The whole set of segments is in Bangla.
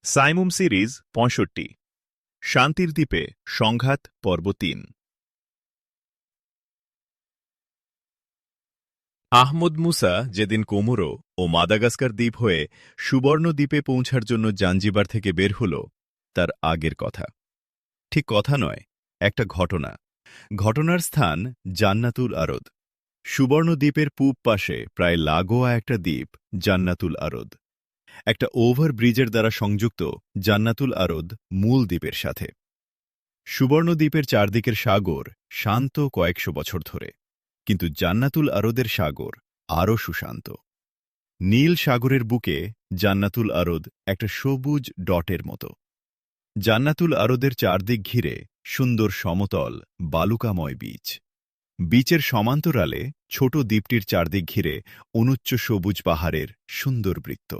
সাইমুম সিরিজ ৬৫ শান্তির দ্বীপে সংঘাত পর্ব ৩। আহমদ মুসা যেদিন কোমোরো ও মাদাগাস্কার দ্বীপ হয়ে সুবর্ণ দ্বীপে পৌঁছার জন্য জাঞ্জিবার থেকে বের হল, তার আগের কথা। ঠিক কথা নয়, একটা ঘটনা। ঘটনার স্থান জান্নাতুল আরদ। সুবর্ণ দ্বীপের পূব পাশে প্রায় লাগোয়া একটা দ্বীপ জান্নাতুল আরদ। একটা ওভারব্রিজের দ্বারা সংযুক্ত জান্নাতুল আরদ মূল দ্বীপের সাথে। সুবর্ণ দ্বীপের চারদিকের সাগর শান্ত কয়েকশো বছর ধরে, কিন্তু জান্নাতুল আরদের সাগর আরও সুশান্ত। নীল সাগরের বুকে জান্নাতুল আরদ একটা সবুজ ডটের মতো। জান্নাতুল আরদের চারদিক ঘিরে সুন্দর সমতল বালুকাময় বীচ। বীচের সমান্তরালে ছোট দ্বীপটির চারদিক ঘিরে অনুচ্চ সবুজ পাহাড়ের সুন্দর বৃত্ত,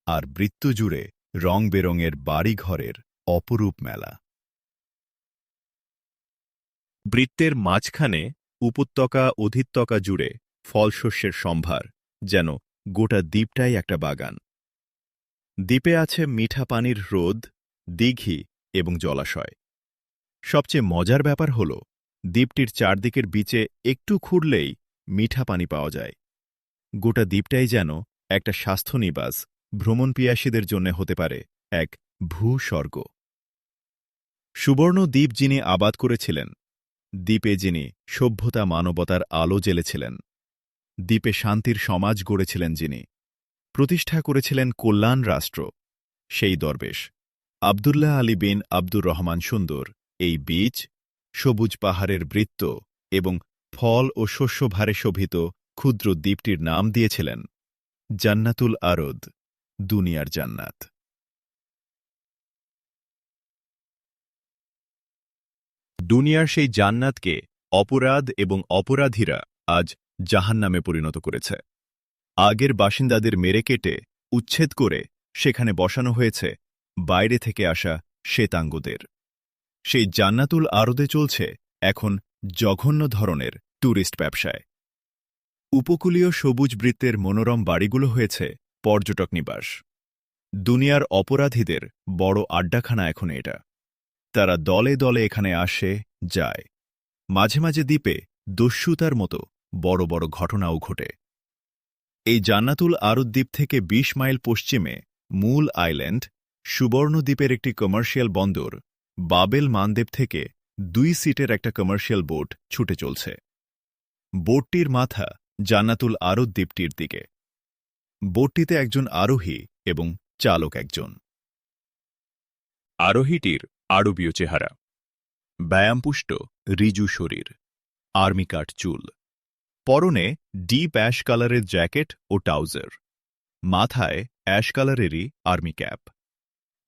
আর বৃত্ত জুড়ে রং বেরঙের বাড়িঘরের অপরূপ মেলা। বৃত্তের মাঝখানে উপত্যকা অধিত্যকা জুড়ে ফলশস্যের সম্ভার, যেন গোটা দ্বীপটাই একটা বাগান। দ্বীপে আছে মিঠা পানির হ্রদ, দিঘি এবং জলাশয়। সবচেয়ে মজার ব্যাপার হল, দ্বীপটির চারদিকের বিচে একটু খুঁড়লেই মিঠা পানি পাওয়া যায়। গোটা দ্বীপটাই যেন একটা স্বাস্থ্যনিবাস ভ্রমণপিয়াসীদের জন্য হতে পারে এক ভূস্বর্গ। সুবর্ণ দ্বীপ যিনি আবাদ করেছিলেন, দ্বীপে যিনি সভ্যতা মানবতার আলো জ্বেলেছিলেন, দ্বীপে শান্তির সমাজ গড়েছিলেন যিনি, প্রতিষ্ঠা করেছিলেন কল্যাণ রাষ্ট্র, সেই দরবেশ আবদুল্লাহ আলী বিন আব্দুর রহমান সুন্দর এই বীচ, সবুজ পাহাড়ের বৃত্ত এবং ফল ও শস্যভারে শোভিত ক্ষুদ্র দ্বীপটির নাম দিয়েছিলেন জান্নাতুল আরদ, দুনিয়ার জান্নাত। দুনিয়ার সেই জান্নাতকে অপরাধ এবং অপরাধীরা আজ জাহান্নামে পরিণত করেছে। আগের বাসিন্দাদের মেরে কেটে উচ্ছেদ করে সেখানে বসানো হয়েছে বাইরে থেকে আসা শ্বেতাঙ্গদের। সেই জান্নাতুল আরদে চলছে এখন জঘন্য ধরনের ট্যুরিস্ট ব্যবসায়। উপকূলীয় সবুজ বৃত্তের মনোরম বাড়িগুলো হয়েছে পর্যটক নিবাস। দুনিয়ার অপরাধীদের বড় আড্ডাখানা এখন এটা। তারা দলে দলে এখানে আসে, যায়। মাঝে মাঝে দ্বীপে দস্যুতার মতো বড় বড় ঘটনাও ঘটে। এই জান্নাতুল আরদ দ্বীপ থেকে ২০ মাইল পশ্চিমে মূল আইল্যান্ড সুবর্ণ দ্বীপের একটি কমার্শিয়াল বন্দর বাবেল মানদেব থেকে ২ সিটের একটা কমার্শিয়াল বোট ছুটে চলছে। বোটটির মাথা জান্নাতুল আরদ দ্বীপটির দিকে। বোটটিতে একজন আরোহী এবং চালক একজন। আরোহীটির আরবীয় চেহারা, ব্যায়ামপুষ্ট রিজু শরীর, আর্মি কাট চুল, পরনে ডিপ অ্যাশ কালারের জ্যাকেট ও ট্রাউজার, মাথায় অ্যাশ কালারেরই আর্মি ক্যাপ।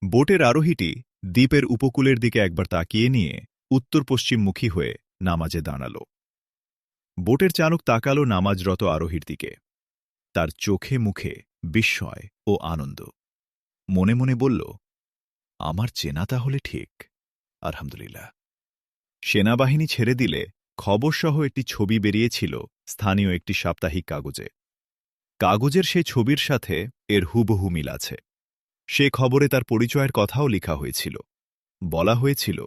বোটের আরোহীটি দ্বীপের উপকূলের দিকে একবার তাকিয়ে নিয়ে উত্তর পশ্চিমমুখী হয়ে নামাজে দাঁড়াল। বোটের চালক তাকালো নামাজরত আরোহীর দিকে। তার চোখে মুখে বিস্ময় ও আনন্দ। মনে মনে বলল, আমার চেনা তাহলে ঠিক। আলহামদুলিল্লাহ। সেনাবাহিনী ছেড়ে দিলে খবরসহ একটি ছবি বেরিয়েছিল স্থানীয় একটি সাপ্তাহিক কাগজে। কাগজের সেই ছবির সাথে এর হুবহু মিল আছে। সে খবরে তার পরিচয়ের কথাও লেখা হয়েছিল। বলা হয়েছিল,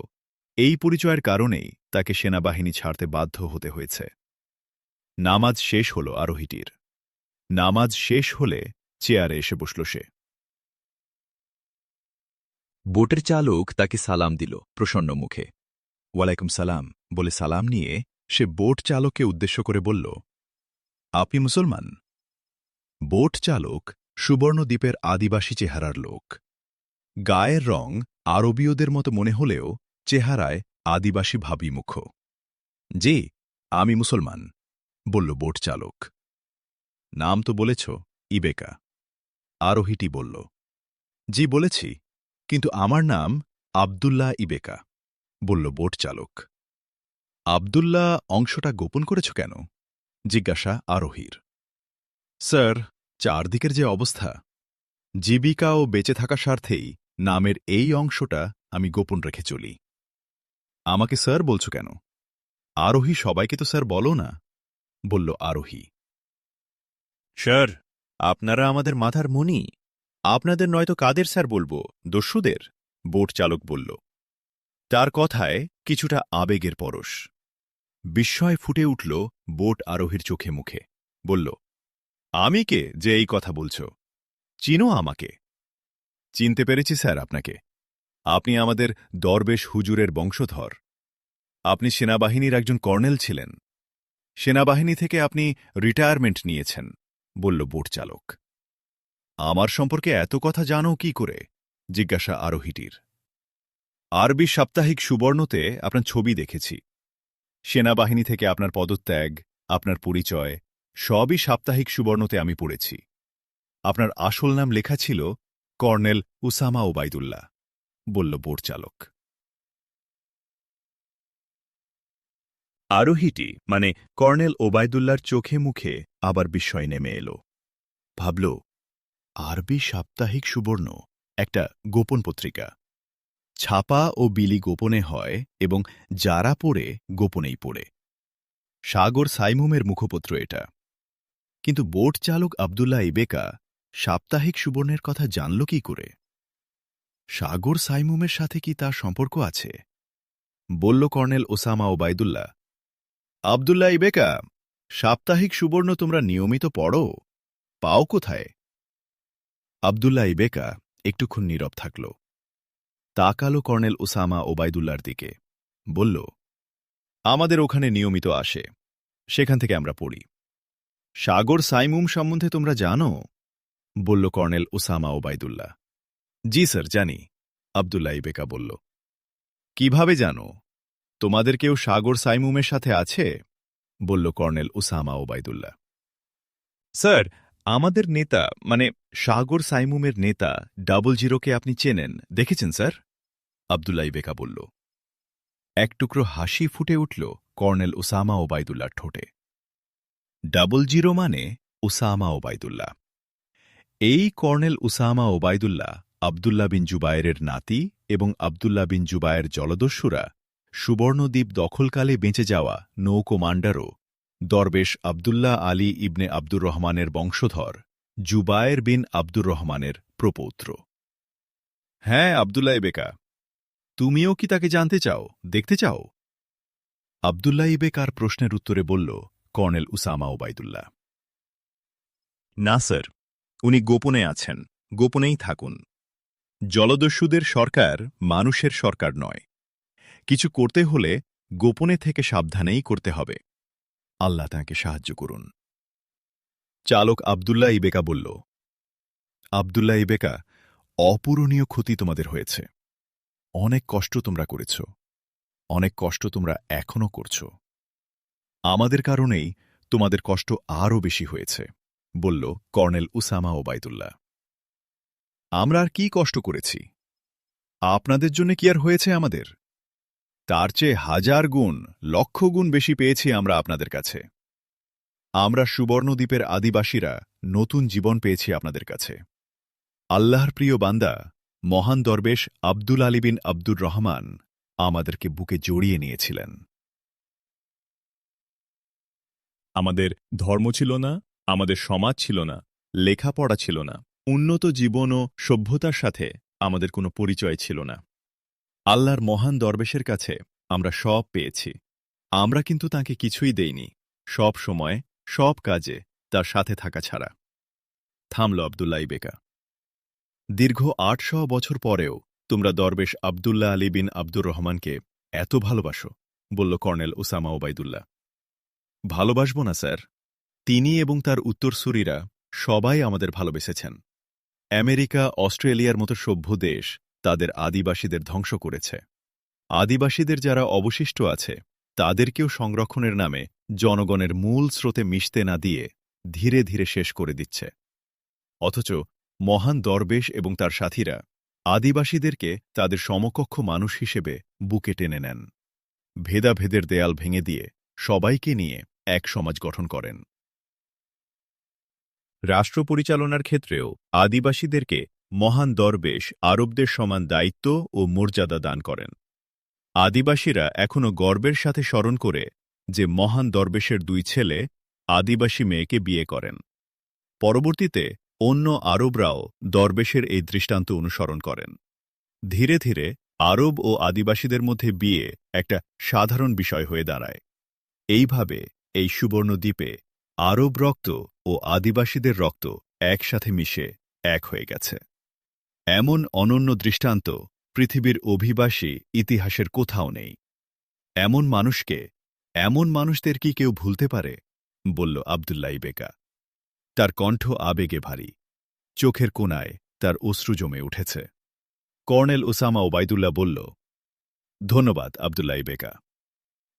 এই পরিচয়ের কারণেই তাকে সেনাবাহিনী ছাড়তে বাধ্য হতে হয়েছে। নামাজ শেষ হল আরোহীটির। নামাজ শেষ হলে চেয়ারে এসে বসল সে। বোটের চালক তাকে সালাম দিল প্রসন্ন মুখে। ওয়ালাইকুম সালাম বলে সালাম নিয়ে সে বোট চালককে উদ্দেশ্য করে বলল, আপনি মুসলমান? বোট চালক সুবর্ণ দ্বীপের আদিবাসী চেহারার লোক। গায়ের রং আরবীয়দের মতো মনে হলেও চেহারায় আদিবাসী ভাবিমুখ। জি, আমি মুসলমান, বলল বোট চালক। নাম তো বলেছ, ইবেকা। আরোহীটি বলল, জি বলেছি, কিন্তু আমার নাম আবদুল্লাহ ইবেকা, বলল বোট চালক। আবদুল্লাহ অংশটা গোপন করেছ কেন? জিজ্ঞাসা আরোহীর। স্যার, চারদিকের যে অবস্থা, জীবিকা ও বেঁচে থাকা স্বার্থেই নামের এই অংশটা আমি গোপন রেখে চলি। আমাকে স্যার বলছ কেন? আরোহী সবাইকে তো স্যার বলো না, বলল আরোহী। স্যার, আপনারা আমাদের মাথার মণি। আপনাদের নয়তো কাদের স্যার বলবো, দস্যুদের? বোট চালক বলল। তার কথায় কিছুটা আবেগের পরশ। বিস্ময় ফুটে উঠল বোট আরোহীর চোখে মুখে। বলল, আমি কে যে এই কথা বলছ? চিনো আমাকে? চিনতে পেরেছি স্যার আপনাকে। আপনি আমাদের দরবেশ হুজুরের বংশধর। আপনি সেনাবাহিনীর একজন কর্নেল ছিলেন। সেনাবাহিনী থেকে আপনি রিটায়ারমেন্ট নিয়েছেন, বলল বোট চালক। আমার সম্পর্কে এত কথা জানো কি করে? জিজ্ঞাসা আরোহীটির। আরবি সাপ্তাহিক সুবর্ণতে আপনার ছবি দেখেছি। সেনাবাহিনী থেকে আপনার পদত্যাগ, আপনার পরিচয় সবই সাপ্তাহিক সুবর্ণতে আমি পড়েছি। আপনার আসল নাম লেখা ছিল কর্নেল উসামা ওবায়দুল্লাহ, বলল বোট চালক। আরোহীটি মানে কর্নেল ওবায়দুল্লাহর চোখে মুখে আবার বিস্ময় নেমে এল। ভাবল, আরবি সাপ্তাহিক সুবর্ণ একটা গোপন পত্রিকা। ছাপা ও বিলি গোপনে হয় এবং যারা পড়ে গোপনেই পড়ে। সাগর সাইমুমের মুখপত্র এটা। কিন্তু বোট চালক আবদুল্লাহ ইবেকা সাপ্তাহিক সুবর্ণের কথা জানল কি করে? সাগর সাইমুমের সাথে কি তার সম্পর্ক আছে? বলল কর্নেল ওসামা ওবায়দুল্লাহ। আবদুল্লাহ ইবেকা, সাপ্তাহিক সুবর্ণ তোমরা নিয়মিত পড়ো? পাও কোথায়? আবদুল্লাহ ইবেকা একটুক্ষণ নীরব থাকল। তাকালো কর্নেল ওসামা ওবায়দুল্লাহর দিকে। বলল, আমাদের ওখানে নিয়মিত আসে, সেখান থেকে আমরা পড়ি। সাগর সাইমুম সম্বন্ধে তোমরা জানো? বলল কর্নেল ওসামা ওবায়দুল্লাহ। জি স্যার, জানি, আবদুল্লাহ ইবেকা বলল। কিভাবে জানো? তোমাদের কেউ সাগর সাইমুমের সাথে আছে? বলল কর্নেল ওসামা ওবায়দুল্লাহ। স্যার, আমাদের নেতা মানে সাগর সাইমুমের নেতা 00কে আপনি চেনেন, দেখেছেন স্যার? আবদুল্লাহ ইবেকা বলল। এক টুকরো হাসি ফুটে উঠল কর্নেল ওসামা ওবায়দুল্লাহর ঠোঁটে। 00 মানে ওসামা ওবায়দুল্লাহ। এই কর্নেল ওসামা ওবায়দুল্লাহ আবদুল্লাহ বিন জুবায়েরের নাতি এবং আবদুল্লাহ বিন জুবায়ের জলদস্যুরা সুবর্ণদ্বীপ দখলকালে বেঁচে যাওয়া নৌ কমান্ডারও দরবেশ আবদুল্লাহ আলী ইবনে আব্দুর রহমানের বংশধর জুবায়ের বিন আব্দুর রহমানের প্রপৌত্র। হ্যাঁ আবদুল্লাহ ইবেকা, তুমিও কি তাকে জানতে চাও, দেখতে চাও? আবদুল্লাহ ইবেকার প্রশ্নের উত্তরে বলল কর্নেল ওসামা ওবায়দুল্লাহ। না স্যার, উনি গোপনে আছেন, গোপনেই থাকুন। জলদস্যুদের সরকার মানুষের সরকার নয়। কিছু করতে হলে গোপনে থেকে সাবধানেই করতে হবে। আল্লাহ তাঁকে সাহায্য করুন। চালক আবদুল্লাহ ইবেকা বলল, আবদুল্লাহ ইবেকা, অপূরণীয় ক্ষতি তোমাদের হয়েছে। অনেক কষ্ট তোমরা করেছ, অনেক কষ্ট তোমরা এখনও করছ। আমাদের কারণেই তোমাদের কষ্ট আরও বেশি হয়েছে, বলল কর্নেল ওসামা ওবায়দুল্লাহ। আমরা আর কি কষ্ট করেছি? আপনাদের জন্য কি আর হয়েছে আমাদের? তার চেয়ে 1000 গুণ, লক্ষ গুণ বেশি পেয়েছি আমরা আপনাদের কাছে। আমরা সুবর্ণদ্বীপের আদিবাসীরা নতুন জীবন পেয়েছি আপনাদের কাছে। আল্লাহর প্রিয় বান্দা মহান দরবেশ আব্দুল আলী বিন আব্দুর রহমান আমাদেরকে বুকে জড়িয়ে নিয়েছিলেন। আমাদের ধর্ম ছিল না, আমাদের সমাজ ছিল না, লেখাপড়া ছিল না, উন্নত জীবন ও সভ্যতার সাথে আমাদের কোনো পরিচয় ছিল না। আল্লাহর মহান দরবেশের কাছে আমরা সব পেয়েছি। আমরা কিন্তু তাঁকে কিছুই দেইনি, সব সময় সব কাজে তার সাথে থাকা ছাড়া। থামল আবদুল্লাহ ইবেকা। দীর্ঘ 800 বছর পরেও তোমরা দরবেশ আবদুল্লাহ আলী বিন আব্দুর রহমানকে এত ভালোবাসো, বলল কর্নেল ওসামা ওবায়দুল্লাহ। ভালোবাসব না স্যার, তিনি এবং তার উত্তরসূরিরা সবাই আমাদের ভালোবেসেছেন। আমেরিকা, অস্ট্রেলিয়ার মতো সভ্য দেশ তাদের আদিবাসীদের ধ্বংস করেছে। আদিবাসীদের যারা অবশিষ্ট আছে তাদেরকেও সংরক্ষণের নামে জনগণের মূল স্রোতে মিশতে না দিয়ে ধীরে ধীরে শেষ করে দিচ্ছে। অথচ মহান দরবেশ এবং তার সাথীরা আদিবাসীদেরকে তাদের সমকক্ষ মানুষ হিসেবে বুকে টেনে নেন। ভেদাভেদের দেয়াল ভেঙে দিয়ে সবাইকে নিয়ে এক সমাজ গঠন করেন। রাষ্ট্র পরিচালনার ক্ষেত্রেও আদিবাসীদেরকে মহান দরবেশ আরবদের সমান দায়িত্ব ও মর্যাদা দান করেন। আদিবাসীরা এখনও গর্বের সাথে স্মরণ করে যে মহান দরবেশের 2 ছেলে আদিবাসী মেয়েকে বিয়ে করেন। পরবর্তীতে অন্য আরবরাও দরবেশের এই দৃষ্টান্ত অনুসরণ করেন। ধীরে ধীরে আরব ও আদিবাসীদের মধ্যে বিয়ে একটা সাধারণ বিষয় হয়ে দাঁড়ায়। এইভাবে এই সুবর্ণ দ্বীপে আরব রক্ত ও আদিবাসীদের রক্ত একসাথে মিশে এক হয়ে গেছে। এমন অনন্য দৃষ্টান্ত পৃথিবীর অভিবাসী ইতিহাসের কোথাও নেই। এমন মানুষদের কি কেউ ভুলতে পারে? বলল আব্দুল্লাহ ইবেকা। তার কণ্ঠ আবেগে ভারী, চোখের কোণায় তার অশ্রু জমে উঠেছে। কর্নেল ওসামা ওবায়দুল্লাহ বলল, ধন্যবাদ আব্দুল্লাহ ইবেকা।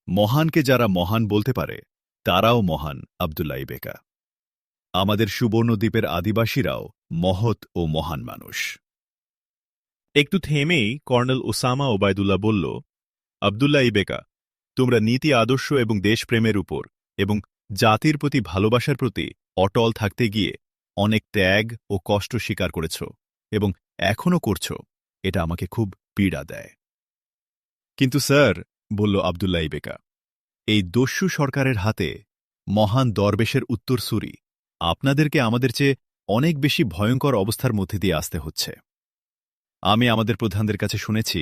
মহানকে যারা মহান বলতে পারে তারাও মহান আব্দুল্লাহ ইবেকা। আমাদের সুবর্ণদ্বীপের আদিবাসীরাও মহৎ ও মহান মানুষ। একটু থেমেই কর্নেল ওসামা ওবায়দুল্লাহ বলল, আব্দুল্লাহ ইবেকা, তোমরা নীতি আদর্শ এবং দেশপ্রেমের উপর এবং জাতির প্রতি ভালোবাসার প্রতি অটল থাকতে গিয়ে অনেক ত্যাগ ও কষ্ট স্বীকার করেছ এবং এখনও করছ। এটা আমাকে খুব পীড়া দেয়। কিন্তু স্যার, বলল আব্দুল্লাহ ইবেকা, এই দস্যু সরকারের হাতে মহান দরবেশের উত্তরসূরি আপনাদেরকে আমাদের চেয়ে অনেক বেশি ভয়ঙ্কর অবস্থার মধ্যে দিয়ে আসতে হচ্ছে। আমি আমাদের প্রধানদের কাছে শুনেছি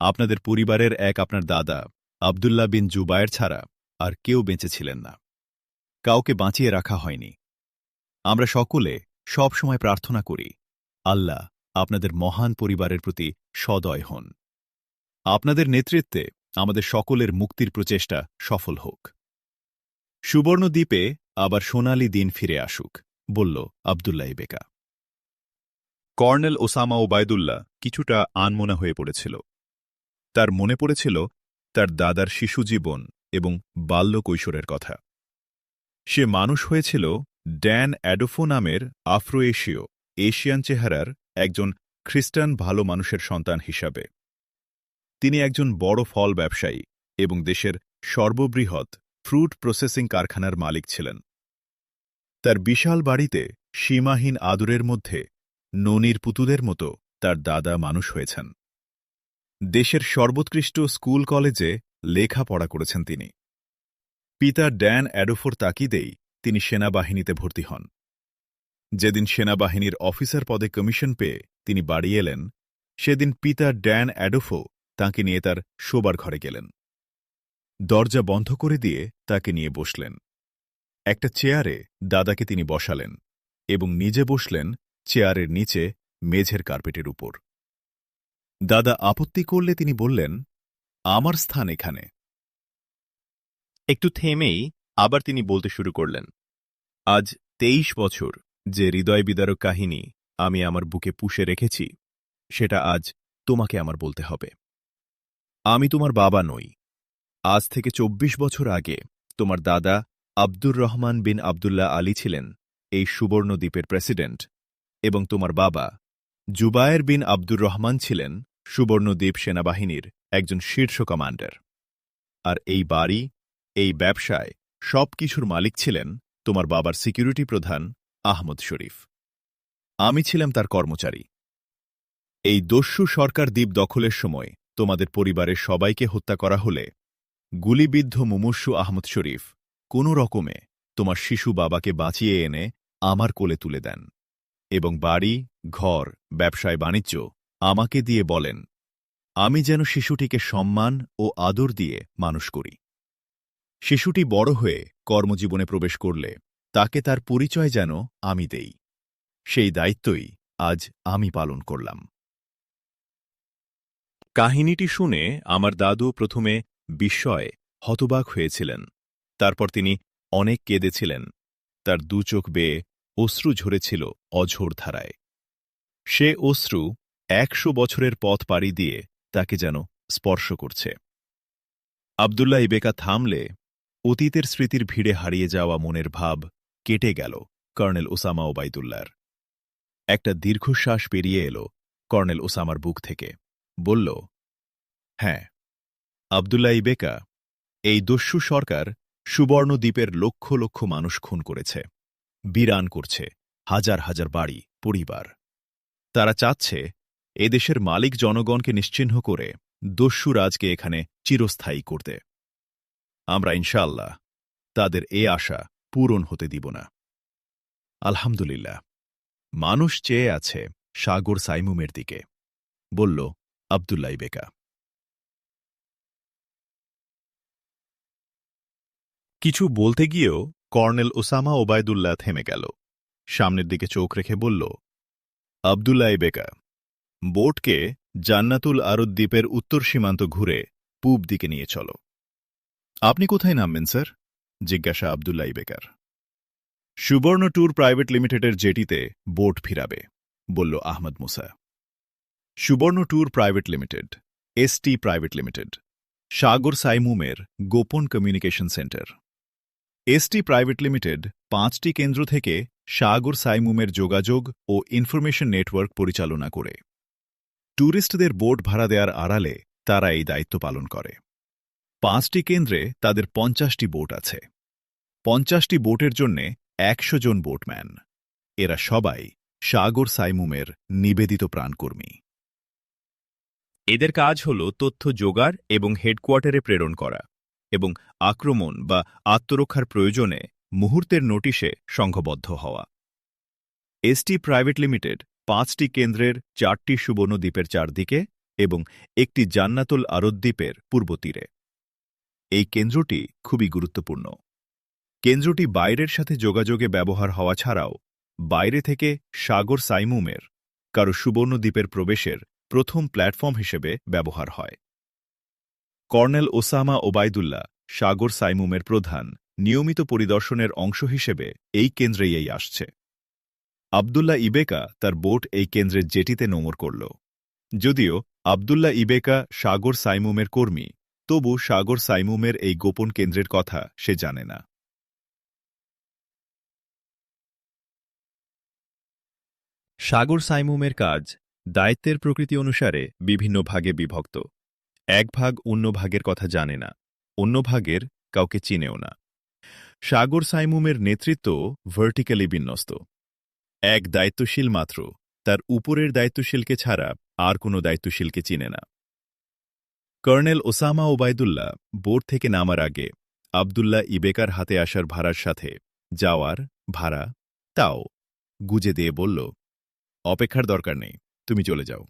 আপনাদের পরিবারের আপনার দাদা আব্দুল্লাহ বিন জুবায়ের ছাড়া আর কেউ বেঁচে ছিলেন না। কাউকে বাঁচিয়ে রাখা হয়নি। আমরা সকলে সব সময় প্রার্থনা করি, আল্লাহ আপনাদের মহান পরিবারের প্রতি সদয় হন। আপনাদের নেতৃত্বে আমাদের সকলের মুক্তির প্রচেষ্টা সফল হোক। সুবর্ণ দ্বীপে আবার সোনালি দিন ফিরে আসুক, বলল আব্দুল্লাহ ইবেকা। কর্নেল ওসামা ওবায়দুল্লাহ কিছুটা আনমনা হয়ে পড়েছিল। তার মনে পড়েছিল তার দাদার শিশুজীবন এবং বাল্য কৈশোরের কথা। সে মানুষ হয়েছিল ড্যান অ্যাডোফো নামের আফ্রো এশিয়ান চেহারার একজন খ্রিস্টান ভালো মানুষের সন্তান হিসাবে। তিনি একজন বড় ফল ব্যবসায়ী এবং দেশের সর্ববৃহৎ ফ্রুট প্রসেসিং কারখানার মালিক ছিলেন। তার বিশাল বাড়িতে সীমাহীন আদরের মধ্যে ননির পুতুলের মতো তার দাদা মানুষ হয়েছেন। দেশের সর্বোৎকৃষ্ট স্কুল কলেজে লেখাপড়া করেছেন তিনি। পিতা ড্যান অ্যাডোফোর তাকিদেই তিনি সেনাবাহিনীতে ভর্তি হন। যেদিন সেনাবাহিনীর অফিসার পদে কমিশন পেয়ে তিনি বাড়ি এলেন, সেদিন পিতা ড্যান অ্যাডোফো তাঁকে নিয়ে তার শোবার ঘরে গেলেন। দরজা বন্ধ করে দিয়ে তাকে নিয়ে বসলেন। একটা চেয়ারে দাদাকে তিনি বসালেন এবং নিজে বসলেন চেয়ারের নিচে মেঝের কার্পেটের উপর। দাদা আপত্তি করলে তিনি বললেন, আমার স্থান এখানে। একটু থেমেই আবার তিনি বলতে শুরু করলেন, আজ 23 বছর যে হৃদয় বিদারক কাহিনী আমি আমার বুকে পুষে রেখেছি, সেটা আজ তোমাকে আমার বলতে হবে। আমি তোমার বাবা নই। আজ থেকে 24 বছর আগে তোমার দাদা আব্দুর রহমান বিন আব্দুল্লাহ আলী ছিলেন এই সুবর্ণ দ্বীপের প্রেসিডেন্ট এবং তোমার বাবা জুবায়ের বিন আব্দুর রহমান ছিলেন সুবর্ণদ্বীপ সেনাবাহিনীর একজন শীর্ষ কমান্ডার। আর এই বাড়ি, এই ব্যবসায় সব কিছুর মালিক ছিলেন তোমার বাবার সিকিউরিটি প্রধান আহমদ শরীফ। আমি ছিলাম তার কর্মচারী। এই দস্যু সরকার দ্বীপ দখলের সময় তোমাদের পরিবারের সবাইকে হত্যা করা হলে গুলিবিদ্ধ মুমূর্ষু আহমদ শরীফ কোনো রকমে তোমার শিশু বাবাকে বাঁচিয়ে এনে আমার কোলে তুলে দেন এবং বাড়ি, ঘর, ব্যবসায় বাণিজ্য আমাকে দিয়ে বলেন আমি যেন শিশুটিকে সম্মান ও আদর দিয়ে মানুষ করি। শিশুটি বড় হয়ে কর্মজীবনে প্রবেশ করলে তাকে তার পরিচয় যেন আমি দেই। সেই দায়িত্বই আজ আমি পালন করলাম। কাহিনীটি শুনে আমার দাদু প্রথমে বিস্ময়ে হতবাক হয়েছিলেন। তারপর তিনি অনেক কেঁদেছিলেন। তার দু চোখ বেয়ে অশ্রু ঝরেছিল অঝোর ধারায়। সে অশ্রু 100 বছরের পথ পাড়ি দিয়ে তাকে যেন স্পর্শ করছে। আব্দুল্লাহ ইবেকা থামলে অতীতের স্মৃতির ভিড়ে হারিয়ে যাওয়া মনের ভাব কেটে গেল কর্নেল ওসামা ওবায়দুল্লাহর। একটা দীর্ঘশ্বাস পেরিয়ে এলো কর্নেল ওসামার বুক থেকে। বলল, হ্যাঁ, আব্দুল্লাহ ইবেকা, এই দস্যু সরকার সুবর্ণ দ্বীপের লক্ষ লক্ষ মানুষ খুন করেছে, বিরান করছে হাজার হাজার বাড়ি, পরিবার। তারা চাচ্ছে এদেশের মালিক জনগণকে নিশ্চিহ্ন করে দস্যু রাজকে এখানে চিরস্থায়ী করতে। আমরা ইনশাআল্লাহ তাদের এ আশা পূরণ হতে দিব না। আলহামদুলিল্লাহ, মানুষ চেয়ে আছে সাগর সাইমুমের দিকে, বলল আবদুল্লাহ ইবেকা। কিছু বলতে গিয়েও কর্নেল ওসামা ওবায়দুল্লাহ থেমে গেল। সামনের দিকে চোখ রেখে বলল, আবদুল্লাহ ইবেকা, বোটকে জান্নাতুল আরদ দ্বীপের উত্তর সীমান্ত ঘুরে পূব দিকে নিয়ে চলো। আপনি কোথায় নামবেন স্যার? জিজ্ঞাসা আবদুল্লাহ ইবেকার। সুবর্ণ ট্যুর প্রাইভেট লিমিটেডের জেটিতে বোট ফিরাবে, বলল Ahmad Musa. Subarna tour private limited, ST private limited, সাগর সাইমুমের গোপন communication centre. ST private limited 5টি কেন্দ্র থেকে সাগর সাইমুমের যোগাযোগ ও ইনফরমেশন নেটওয়ার্ক পরিচালনা করে। ট্যুরিস্টদের বোট ভাড়া দেওয়ার আড়ালে তারা এই দায়িত্ব পালন করে। 5টি কেন্দ্রে তাদের 50টি বোট আছে। 50টি বোটের জন্যে 100 জন বোটম্যান। এরা সবাই সাগর সাইমুমের নিবেদিত প্রাণকর্মী। এদের কাজ হল তথ্য জোগাড় এবং হেডকোয়ার্টারে প্রেরণ করা, এবং আক্রমণ বা আত্মরক্ষার প্রয়োজনে মুহূর্তের নোটিশে সংঘবদ্ধ হওয়া। এসটি প্রাইভেট লিমিটেড 5টি কেন্দ্রের 4টি সুবর্ণ দ্বীপের চারদিকে এবং একটি জান্নাতুল আরদ দ্বীপের পূর্ব তীরে। এই কেন্দ্রটি খুবই গুরুত্বপূর্ণ। কেন্দ্রটি বাইরের সাথে যোগাযোগে ব্যবহার হওয়া ছাড়াও বাইরে থেকে সাগর সাইমুমের কারো সুবর্ণ দ্বীপের প্রবেশের প্রথম প্ল্যাটফর্ম হিসেবে ব্যবহার হয়। কর্নেল ওসামা ওবায়দুল্লাহ, সাগর সাইমুমের প্রধান, নিয়মিত পরিদর্শনের অংশ হিসেবে এই কেন্দ্রেই আসছে। আবদুল্লাহ ইবেকা তার বোট এই কেন্দ্রের জেটিতে নোঙর করল। যদিও আবদুল্লাহ ইবেকা সাগর সাইমুমের কর্মী, তবু সাগর সাইমুমের এই গোপন কেন্দ্রের কথা সে জানে না। সাগর সাইমুমের কাজ দায়িত্বের প্রকৃতি অনুসারে বিভিন্ন ভাগে বিভক্ত। এক ভাগ অন্য ভাগের কথা জানে না, অন্য ভাগের কাউকে চিনেও না। সাগর সাইমুমের নেতৃত্ব ভার্টিক্যালি বিন্যস্ত। এক দায়িত্বশীল মাত্র তার উপরের দায়িত্বশীলকে ছাড়া আর কোনো দায়িত্বশীলকে চিনে না। কর্নেল ওসামা ওবায়দুল্লাহ বোট থেকে নামার আগে আবদুল্লাহ ইবেকার হাতে আসার ভাড়ার সাথে যাওয়ার ভাড়া তাও গুজে দিয়ে বলল, অপেক্ষার দরকার নেই, তুমি চলে যাও।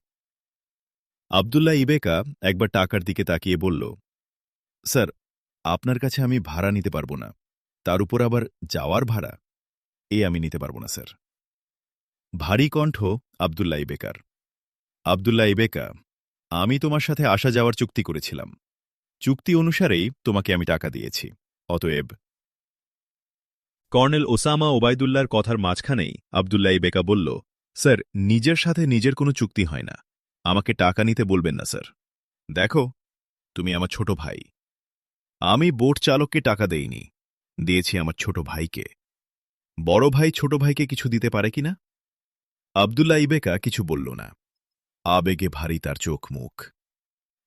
আবদুল্লাহ ইবেকা একবার টাকার দিকে তাকিয়ে বলল, স্যার, আপনার কাছে আমি ভাড়া নিতে পারব না, তার উপর আবার যাওয়ার ভাড়া, আমি নিতে পারব না স্যার। ভারী কণ্ঠ আবদুল্লাহ ইবেকার। আবদুল্লাহ ইবেকা, আমি তোমার সাথে আসা যাওয়ার চুক্তি করেছিলাম। চুক্তি অনুসারেই তোমাকে আমি টাকা দিয়েছি, অতএব। কর্নেল ওসামা ওবায়দুল্লাহর কথার মাঝখানেই আবদুল্লাহ ইবেকা বলল, স্যার, নিজের সাথে নিজের কোনো চুক্তি হয় না, আমাকে টাকা নিতে বলবেন না স্যার। দেখো, তুমি আমার ছোট ভাই। আমি বোট চালককে টাকা দেইনি, দিয়েছি আমার ছোট ভাইকে। বড় ভাই ছোট ভাইকে কিছু দিতে পারে কিনা? আবদুল্লাহ ইবেকা কিছু বলল না। আবেগে ভারী তার চোখ মুখ।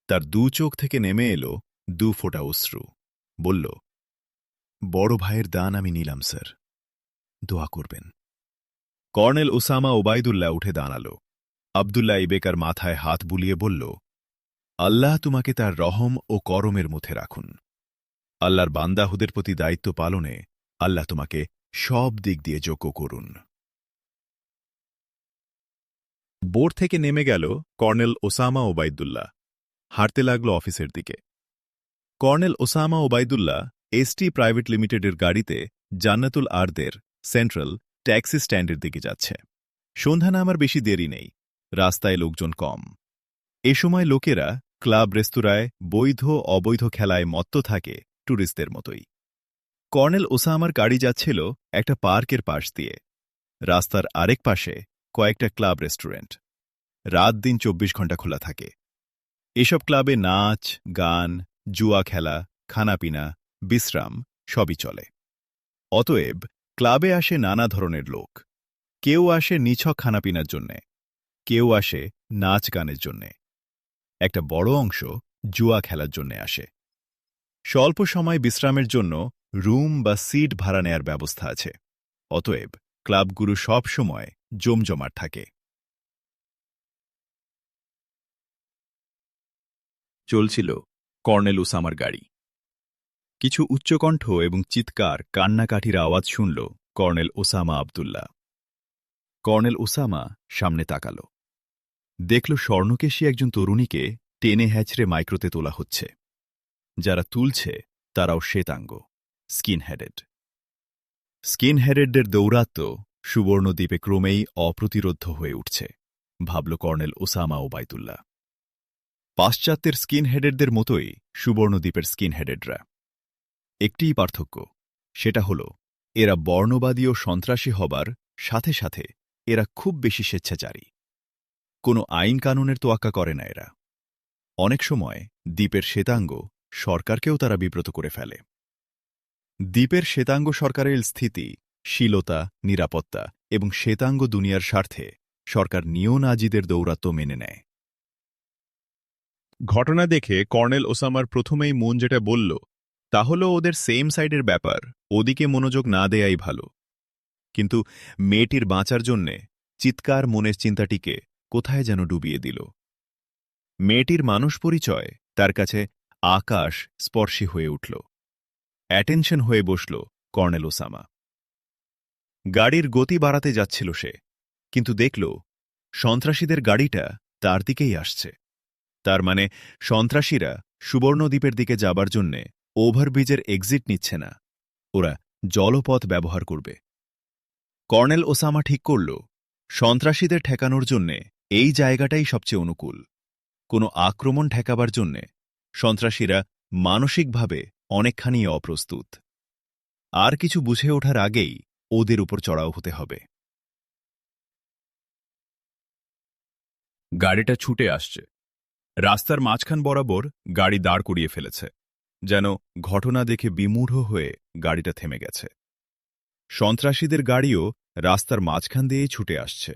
তার 2 চোখ থেকে নেমে এলো 2 ফোঁটা অশ্রু। বলল, বড় ভাইয়ের দান আমি নিলাম স্যার, দোয়া করবেন। কর্নেল ওসামা ওবায়দুল্লাহ উঠে দাঁড়াল। আবদুল্লাহ ইবেকার মাথায় হাত বুলিয়ে বলল, আল্লাহ তোমাকে তার রহম ও করমের মধ্যে রাখুন। আল্লাহর বান্দাহুদের প্রতি দায়িত্ব পালনে আল্লাহ তোমাকে সব দিক দিয়ে যোগ্য করুন। বোট থেকে নেমে গেল কর্নেল ওসামা ওবায়দুল্লাহ। হাঁটতে লাগল অফিসের দিকে। Colonel Osama Obaidullah ST private লিমিটেডের গাড়িতে জান্নাতুল আরদের সেন্ট্রাল ট্যাক্সি স্ট্যান্ডের দিকে যাচ্ছে। সন্ধ্যা নামার বেশি দেরি নেই, রাস্তায় লোকজন কম। এ সময় লোকেরা ক্লাব রেস্তোরাঁয় বৈধ অবৈধ খেলায় মত্ত থাকে ট্যুরিস্টদের মতোই। কর্নেল ওসামার গাড়ি যাচ্ছিল একটা পার্কের পাশ দিয়ে। রাস্তার আরেক পাশে কয়েকটা ক্লাব রেস্টুরেন্ট। রাত দিন 24 ঘন্টা খোলা থাকে। এসব ক্লাবে নাচ, গান, জুয়া খেলা, খানাপিনা, বিশ্রাম সবই চলে। অতএব ক্লাবে আসে নানা ধরনের লোক। কেউ আসে নিছক খানাপিনার জন্যে, কেউ আসে নাচ গানের জন্যে, একটা বড় অংশ জুয়া খেলার জন্যে আসে। স্বল্প সময় বিশ্রামের জন্য রুম বা সিট ভাড়া নেয়ার ব্যবস্থা আছে। অতএব ক্লাবগুলো সব সময় জমজমাট থাকে। চলছিল কর্নেল ওসামার গাড়ি। কিছু উচ্চকণ্ঠ এবং চিৎকার, কান্নাকাঠির আওয়াজ শুনল colonel Osama Abdullah. Colonel Osama সামনে তাকাল। দেখল স্বর্ণকেশী একজন তরুণীকে টেনে হ্যাচড়ে মাইক্রোতে তোলা হচ্ছে। যারা তুলছে তারাও শ্বেতাঙ্গ, স্কিনহেডেডদের দৌরাত্ম্য সুবর্ণদ্বীপে ক্রমেই অপ্রতিরোধ্য হয়ে উঠছে, ভাবল কর্নেল ওসামা ওবায়দুল্লাহ। পাশ্চাত্যের স্কিনহেডেডদের মতোই সুবর্ণদ্বীপের স্কিনহেডেডরা। একটিই পার্থক্য, সেটা হল এরা বর্ণবাদী ও সন্ত্রাসী হবার সাথে সাথে এরা খুব বেশি স্বেচ্ছাচারী। কোনো আইন কানুনের তোয়াক্কা করে না এরা। অনেক সময় দ্বীপের শ্বেতাঙ্গ সরকারকেও তারা বিব্রত করে ফেলে। দ্বীপের শ্বেতাঙ্গ সরকারের স্থিতি, শীলতা, নিরাপত্তা এবং শ্বেতাঙ্গ দুনিয়ার স্বার্থে সরকার নিওনাজিদের দৌরাত্ম্য মেনে নেয়। ঘটনা দেখে কর্নেল ওসামার প্রথমেই মন যেটা বলল তা হল ওদের সেম সাইডের ব্যাপার, ওদিকে মনোযোগ না দেয়াই ভালো। কিন্তু মেয়েটির বাঁচার জন্যে চিৎকার মনের চিন্তাটিকে কোথায় যেন ডুবিয়ে দিল। মেয়েটির মানুষ পরিচয় তার কাছে আকাশ স্পর্শী হয়ে উঠল। অ্যাটেনশন হয়ে বসল কর্নেল ওসামা। গাড়ির গতি বাড়াতে যাচ্ছিল সে, কিন্তু দেখল সন্ত্রাসীদের গাড়িটা তার দিকেই আসছে। তার মানে সন্ত্রাসীরা সুবর্ণদ্বীপের দিকে যাবার জন্যে ওভারব্রিজের এক্সিট নিচ্ছে না, ওরা জলপথ ব্যবহার করবে। কর্নেল ওসামা ঠিক করল সন্ত্রাসীদের ঠেকানোর জন্যে এই জায়গাটাই সবচেয়ে অনুকূল। কোনো আক্রমণ ঠেকাবার জন্যে সন্ত্রাসীরা মানসিকভাবে অনেকখানি অপ্রস্তুত। আর কিছু বুঝে ওঠার আগেই ওদের উপর চড়াও হতে হবে। গাড়িটা ছুটে আসছে। রাস্তার মাঝখান বরাবর গাড়ি দাঁড় করিয়ে ফেলেছে, যেন ঘটনা দেখে বিমূঢ় হয়ে গাড়িটা থেমে গেছে। সন্ত্রাসীদের গাড়িও রাস্তার মাঝখান দিয়েই ছুটে আসছে।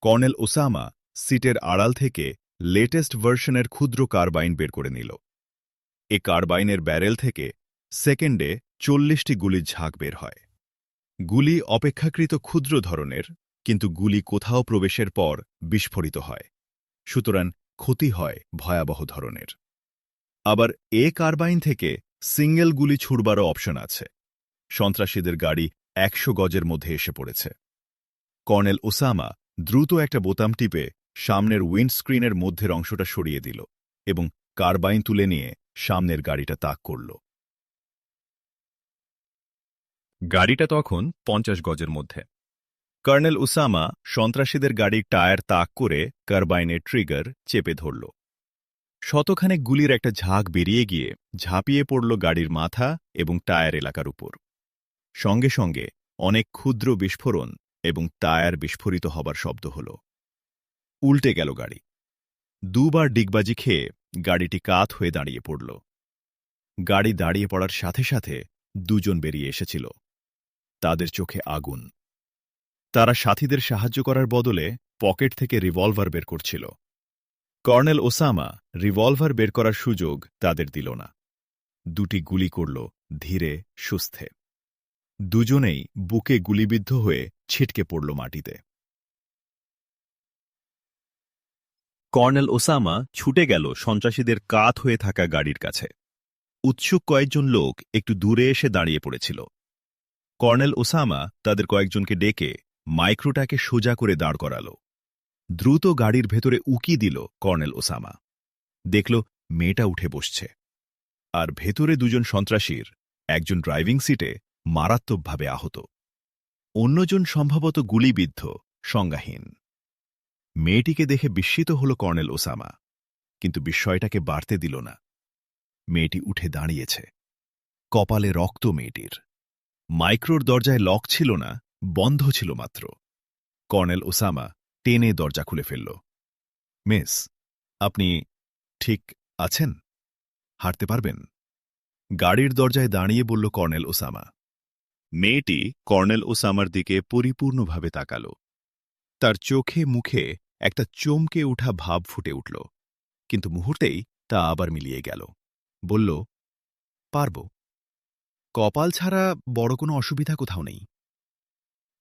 কর্নেল ওসামা সিটের আড়াল থেকে লেটেস্ট ভার্সনের ক্ষুদ্র কার্বাইন বের করে নিল। এ কার্বাইনের ব্যারেল থেকে সেকেন্ডে 40টি গুলির ঝাঁক বের হয়। গুলি অপেক্ষাকৃত ক্ষুদ্র ধরনের, কিন্তু গুলি কোথাও প্রবেশের পর বিস্ফোরিত হয়, সুতরাং ক্ষতি হয় ভয়াবহ ধরনের। আবার এ কার্বাইন থেকে সিঙ্গেল গুলি ছুড়বারও অপশন আছে। সন্ত্রাসীদের গাড়ি 100 গজের মধ্যে এসে পড়েছে। কর্নেল ওসামা দ্রুত একটা বোতাম টিপে সামনের উইন্ডস্ক্রিনের মধ্যের অংশটা সরিয়ে দিল এবং কার্বাইন তুলে নিয়ে সামনের গাড়িটা তাক করল। গাড়িটা তখন 50 গজের মধ্যে। কর্নেল ওসামা সন্ত্রাসীদের গাড়ির টায়ার তাক করে কার্বাইনের ট্রিগার চেপে ধরল। শতখানেক গুলির একটা ঝাঁক বেরিয়ে গিয়ে ঝাঁপিয়ে পড়ল গাড়ির মাথা এবং টায়ার এলাকার উপর। সঙ্গে সঙ্গে অনেক ক্ষুদ্র বিস্ফোরণ এবং টায়ার বিস্ফোরিত হবার শব্দ হল। উল্টে গেল গাড়ি। দুবার ডিগবাজি খেয়ে গাড়িটি কাত হয়ে দাঁড়িয়ে পড়ল। গাড়ি দাঁড়িয়ে পড়ার সাথে সাথে দুজন বেরিয়ে এসেছিল। তাদের চোখে আগুন। তারা সাথীদের সাহায্য করার বদলে পকেট থেকে রিভলভার বের করছিল। কর্নেল ওসামা রিভলভার বের করার সুযোগ তাদের দিল না। দুটি গুলি করল ধীরে সুস্থে। দুজনেই বুকে গুলিবিদ্ধ হয়ে ছিটকে পড়ল মাটিতে। কর্নেল ওসামা ছুটে গেল সন্ত্রাসীদের কাত হয়ে থাকা গাড়ির কাছে। উৎসুক কয়েকজন লোক একটু দূরে এসে দাঁড়িয়ে পড়েছিল। কর্নেল ওসামা তাদের কয়েকজনকে ডেকে মাইক্রোটাকে সোজা করে দাঁড় করাল। দ্রুত গাড়ির ভেতরে উকি দিল কর্নেল ওসামা। দেখল মেয়েটা উঠে বসছে, আর ভেতরে দুজন সন্ত্রাসীর, একজন ড্রাইভিং সিটে মারাত্মকভাবে আহত, অন্যজন সম্ভবত গুলিবিদ্ধ, সংজ্ঞাহীন। মেয়েটিকে দেখে বিস্মিত হল কর্নেল ওসামা, কিন্তু বিস্ময়টাকে বাড়তে দিল না। মেয়েটি উঠে দাঁড়িয়েছে। কপালে রক্ত মেয়েটির। মাইক্রোর দরজায় লক ছিল না, বন্ধ ছিল মাত্র। কর্নেল ওসামা টেনে দরজা খুলে ফেলল। মিস, আপনি ঠিক আছেন? হাঁটতে পারবেন? গাড়ির দরজায় দাঁড়িয়ে বলল কর্নেল ওসামা। মেয়েটি কর্নেল ওসামার দিকে পরিপূর্ণভাবে তাকাল। তার চোখে মুখে একটা চমকে উঠা ভাব ফুটে উঠল, কিন্তু মুহূর্তেই তা আবার মিলিয়ে গেল। বলল, পারব। কপাল ছাড়া বড় কোনো অসুবিধা কোথাও নেই।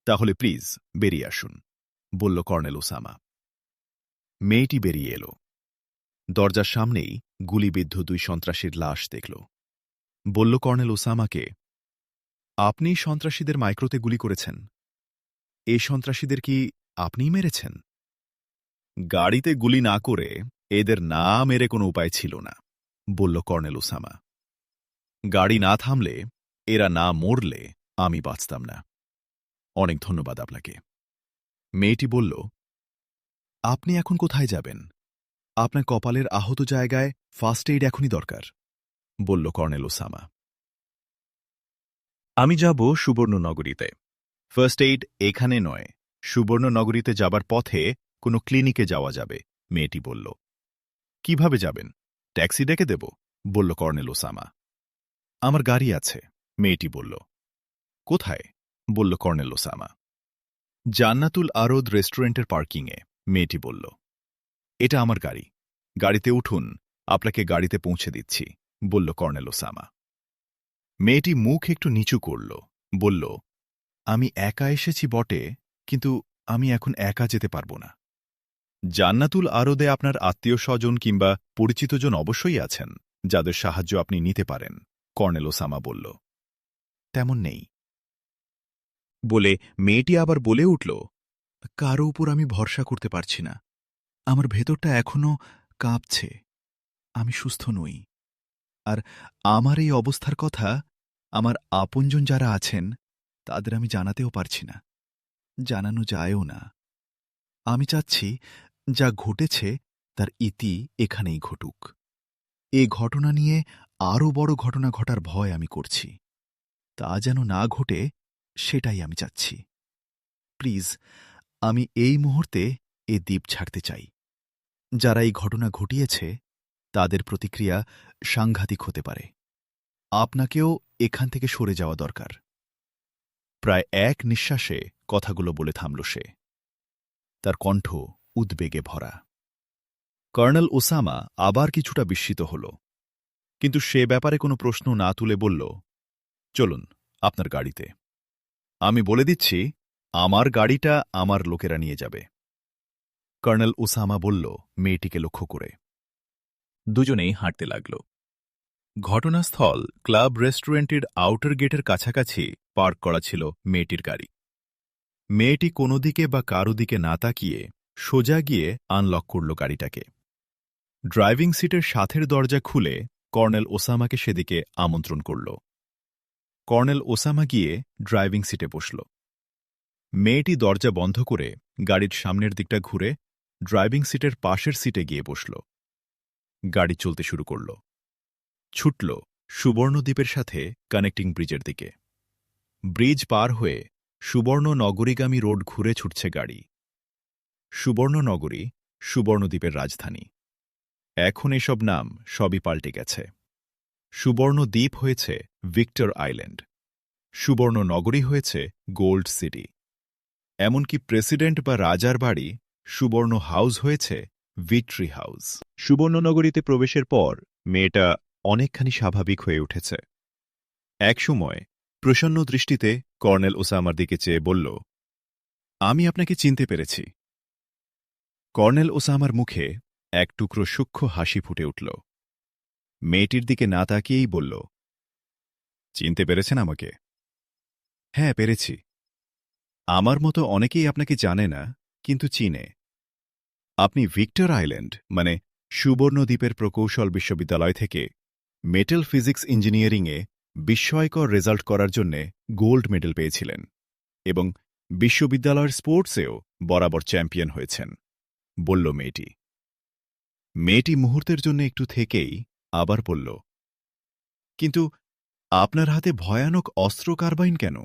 তাহলে প্লিজ বেরিয়ে আসুন, বলল কর্নেল ওসামা। মেয়েটি বেরিয়ে এল। দরজার সামনেই গুলিবিদ্ধ দুই সন্ত্রাসীর লাশ দেখল। বলল কর্নেল ওসামাকে, আপনি সন্ত্রাসীদের মাইক্রোতে গুলি করেছেন? এই সন্ত্রাসীদের কি আপনিই মেরেছেন? গাড়িতে গুলি না করে এদের না মেরে কোনো উপায় ছিল না, বলল কর্নেল ওসামা। গাড়ি না থামলে, এরা না মরলে আমি বাঁচতাম না। অনেক ধন্যবাদ আপনাকে। মেয়েটি বলল, আপনি এখন কোথায় যাবেন? আপনার কপালের আহত জায়গায় ফার্স্ট এইড এখনই দরকার, বলল কর্নেল ওসামা। আমি যাব সুবর্ণনগরীতে। ফার্স্ট এইড এখানে নয়, সুবর্ণনগরীতে যাবার পথে কোনো ক্লিনিকে যাওয়া যাবে, মেয়েটি বলল। কিভাবে যাবেন? ট্যাক্সি ডেকে দেব, বলল কর্নেল ওসামা। আমার গাড়ি আছে, মেয়েটি বলল। কোথায়? বলল কর্নেল ওসামা। জান্নাতুল আরদ রেস্টুরেন্টের পার্কিংয়ে, মেয়েটি বলল। এটা আমার গাড়ি, গাড়িতে উঠুন, আপনাকে গাড়িতে পৌঁছে দিচ্ছি, বলল কর্নেল ওসামা। মেয়েটি মুখ একটু নিচু করল, বলল, আমি একা এসেছি বটে, কিন্তু আমি এখন একা যেতে পারব না। জান্নাতুল আরদে আপনার আত্মীয় স্বজন কিংবা পরিচিতজন অবশ্যই আছেন, যাদের সাহায্য আপনি নিতে পারেন, কর্নেল ওসামা বলল। তেমন নেই, বলে মেয়েটি আবার বলে উঠল, কারো উপর আমি ভরসা করতে পারছি না। আমার ভেতরটা এখনো কাঁপছে। আমি সুস্থ নই। আর আমার এই অবস্থার কথা আমার আপনজন যারা আছেন তাদের আমি জানাতেও পারছি না, জানানো যায়ও না। আমি চাচ্ছি যা ঘটেছে তার ইতি এখানেই ঘটুক। এ ঘটনা নিয়ে আরও বড় ঘটনা ঘটার ভয় আমি করছি। তা যেন না ঘটে, সেটাই আমি চাচ্ছি। প্লিজ, আমি এই মুহূর্তে এ দ্বীপ ছাড়তে চাই। যারা এই ঘটনা ঘটিয়েছে তাদের প্রতিক্রিয়া সাংঘাতিক হতে পারে। আপনাকেও এখান থেকে সরে যাওয়া দরকার। প্রায় এক নিঃশ্বাসে কথাগুলো বলে থামল সে। তার কণ্ঠ উদ্বেগে ভরা। কর্নেল ওসামা আবার কিছুটা বিস্মিত হল, কিন্তু সে ব্যাপারে কোনো প্রশ্ন না তুলে বলল, চলুন আপনার গাড়িতে। আমি বলে দিচ্ছি, আমার গাড়িটা আমার লোকেরা নিয়ে যাবে, কর্নেল ওসামা বলল মেয়েটিকে লক্ষ্য করে। দুজনেই হাঁটতে লাগল। ঘটনাস্থল ক্লাব রেস্টুরেন্টের আউটার গেটের কাছাকাছি পার্ক করা ছিল মেয়েটির গাড়ি। মেয়েটি কোনো দিকে বা কারো দিকে না তাকিয়ে সোজা গিয়ে আনলক করল গাড়িটাকে। ড্রাইভিং সিটের সাথের দরজা খুলে কর্নেল ওসামাকে সেদিকে আমন্ত্রণ করল। কর্নেল ওসামা গিয়ে ড্রাইভিং সিটে বসল। মেয়েটি দরজা বন্ধ করে গাড়ির সামনের দিকটা ঘুরে ড্রাইভিং সিটের পাশের সিটে গিয়ে বসল। গাড়ি চলতে শুরু করল। ছুটল সুবর্ণদ্বীপের সাথে কানেক্টিং ব্রিজের দিকে। ব্রিজ পার হয়ে সুবর্ণনগরীগামী রোড ঘুরে ছুটছে গাড়ি। সুবর্ণনগরী সুবর্ণদ্বীপের রাজধানী। এখন এসব নাম সবই পাল্টে গেছে। সুবর্ণদ্বীপ হয়েছে ভিক্টর আইল্যান্ড, সুবর্ণনগরী হয়েছে গোল্ড সিটি। এমনকি প্রেসিডেন্ট বা রাজার বাড়ি সুবর্ণ হাউস হয়েছে ভিক্টরি হাউস। সুবর্ণনগরীতে প্রবেশের পর মেয়েটা অনেকখানি স্বাভাবিক হয়ে উঠেছে। একসময় প্রসন্ন দৃষ্টিতে কর্নেল ওসামার দিকে চেয়ে বলল, আমি আপনাকে চিনতে পেরেছি। কর্নেল ওসামার মুখে এক টুকরো সূক্ষ্ম হাসি ফুটে উঠল। মেয়েটির দিকে না তাকিয়েই বলল, চিনতে পেরেছেন আমাকে? হ্যাঁ, পেরেছি। আমার মতো অনেকেই আপনাকে জানে না, কিন্তু চিনে। আপনি ভিক্টর আইল্যান্ড মানে সুবর্ণদ্বীপের প্রকৌশল বিশ্ববিদ্যালয় থেকে মেটাল ফিজিক্স ইঞ্জিনিয়ারিংয়ে বিস্ময়কর রেজাল্ট করার জন্যে গোল্ড মেডেল পেয়েছিলেন এবং বিশ্ববিদ্যালয়ের স্পোর্টসেও বরাবর চ্যাম্পিয়ন হয়েছেন, বলল মেয়েটি। মেয়েটি মুহূর্তের জন্য একটু থেকেই আবার বলল, কিন্তু আপনার হাতে ভয়ানক অস্ত্র কার্বাইন কেন?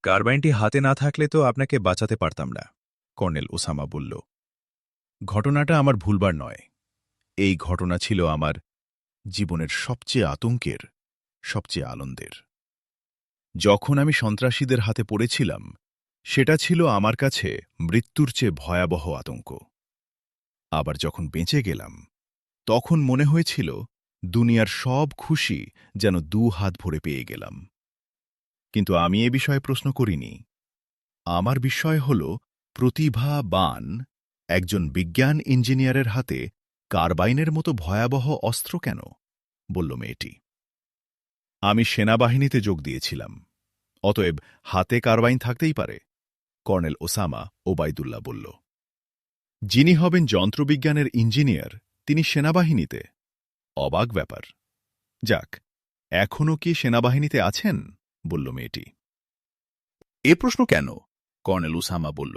কার্বাইনটি হাতে না থাকলে তো আপনাকে বাঁচাতে পারতাম না, কর্নেল ওসামা বলল। ঘটনাটা আমার ভুলবার নয়। এই ঘটনা ছিল আমার জীবনের সবচেয়ে আতঙ্কের, সবচেয়ে আনন্দের। যখন আমি সন্ত্রাসীদের হাতে পড়েছিলাম, সেটা ছিল আমার কাছে মৃত্যুর চেয়ে ভয়াবহ আতঙ্ক। আবার যখন বেঁচে গেলাম, তখন মনে হয়েছিল দুনিয়ার সব খুশি যেন 2 হাত ভরে পেয়ে গেলাম। কিন্তু আমি এ বিষয়ে প্রশ্ন করিনি। আমার বিষয় হল প্রতিভাবান একজন বিজ্ঞান ইঞ্জিনিয়ারের হাতে কার্বাইনের মতো ভয়াবহ অস্ত্র কেন, বলল মেয়েটি। আমি সেনাবাহিনীতে যোগ দিয়েছিলাম। অতএব হাতে কারবাইন থাকতেই পারে। কর্নেল ওসামা ওবায়দুল্লাহ বলল। যিনি হবেন যন্ত্রবিজ্ঞানের ইঞ্জিনিয়ার তিনি সেনাবাহিনীতে? অবাক ব্যাপার। যাক, এখনও কি সেনাবাহিনীতে আছেন? বলল মেয়েটি। এ প্রশ্ন কেন? কর্নেল ওসামা বলল।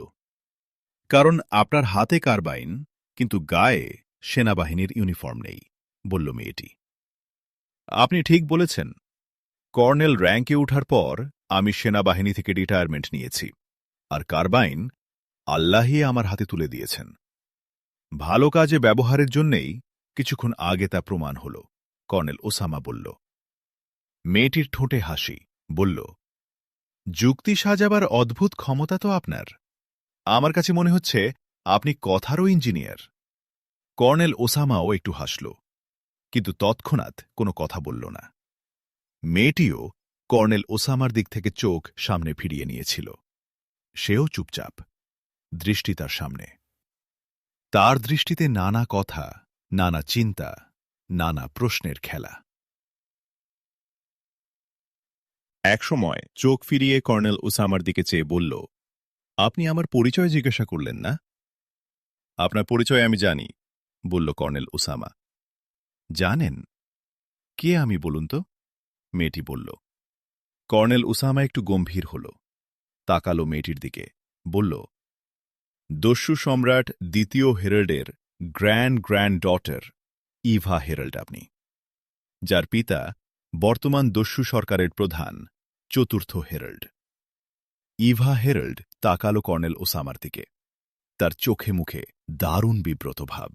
কারণ আপনার হাতে কারবাইন, কিন্তু গায়ে সেনাবাহিনীর ইউনিফর্ম নেই, বলল মেয়েটি। আপনি ঠিক বলেছেন। কর্নেল র্যাঙ্কে ওঠার পর আমি সেনাবাহিনী থেকে রিটায়ারমেন্ট নিয়েছি, আর কারবাইন আল্লাহই আমার হাতে তুলে দিয়েছেন। ভালো কাজে ব্যবহারের জন্যেই কিছুক্ষণ আগে তা প্রমাণ হল, কর্নেল ওসামা বলল। মেয়েটির ঠোঁটে হাসি, বলল, যুক্তি সাজাবার অদ্ভুত ক্ষমতা তো আপনার। আমার কাছে মনে হচ্ছে আপনি কথারও ইঞ্জিনিয়ার। কর্নেল ওসামাও একটু হাসল, কিন্তু তৎক্ষণাৎ কোনো কথা বলল না। মেয়েটিও কর্নেল ওসামার দিক থেকে চোখ সামনে ফিরিয়ে নিয়েছিল। সেও চুপচাপ, দৃষ্টি তার সামনে। তার দৃষ্টিতে নানা কথা, নানা চিন্তা, নানা প্রশ্নের খেলা। একসময় চোখ ফিরিয়ে কর্নেল ওসামার দিকে চেয়ে বলল, আপনি আমার পরিচয় জিজ্ঞাসা করলেন না? আপনার পরিচয় আমি জানি, বলল কর্নেল ওসামা। জানেন? কে আমি বলুন তো? মেয়েটি বলল। কর্নেল ওসামা একটু গম্ভীর হল, তাকালো মেয়েটির দিকে, বলল, দস্যু সম্রাট দ্বিতীয় হেরাল্ডের গ্র্যান্ড ডটার ইভা হেরাল্ড আপনি, যার পিতা বর্তমান দস্যু সরকারের প্রধান চতুর্থ হেরাল্ড। ইভা হেরাল্ড তাকালো কর্নেল ওসামার দিকে। তার চোখে মুখে দারুণ বিব্রত ভাব।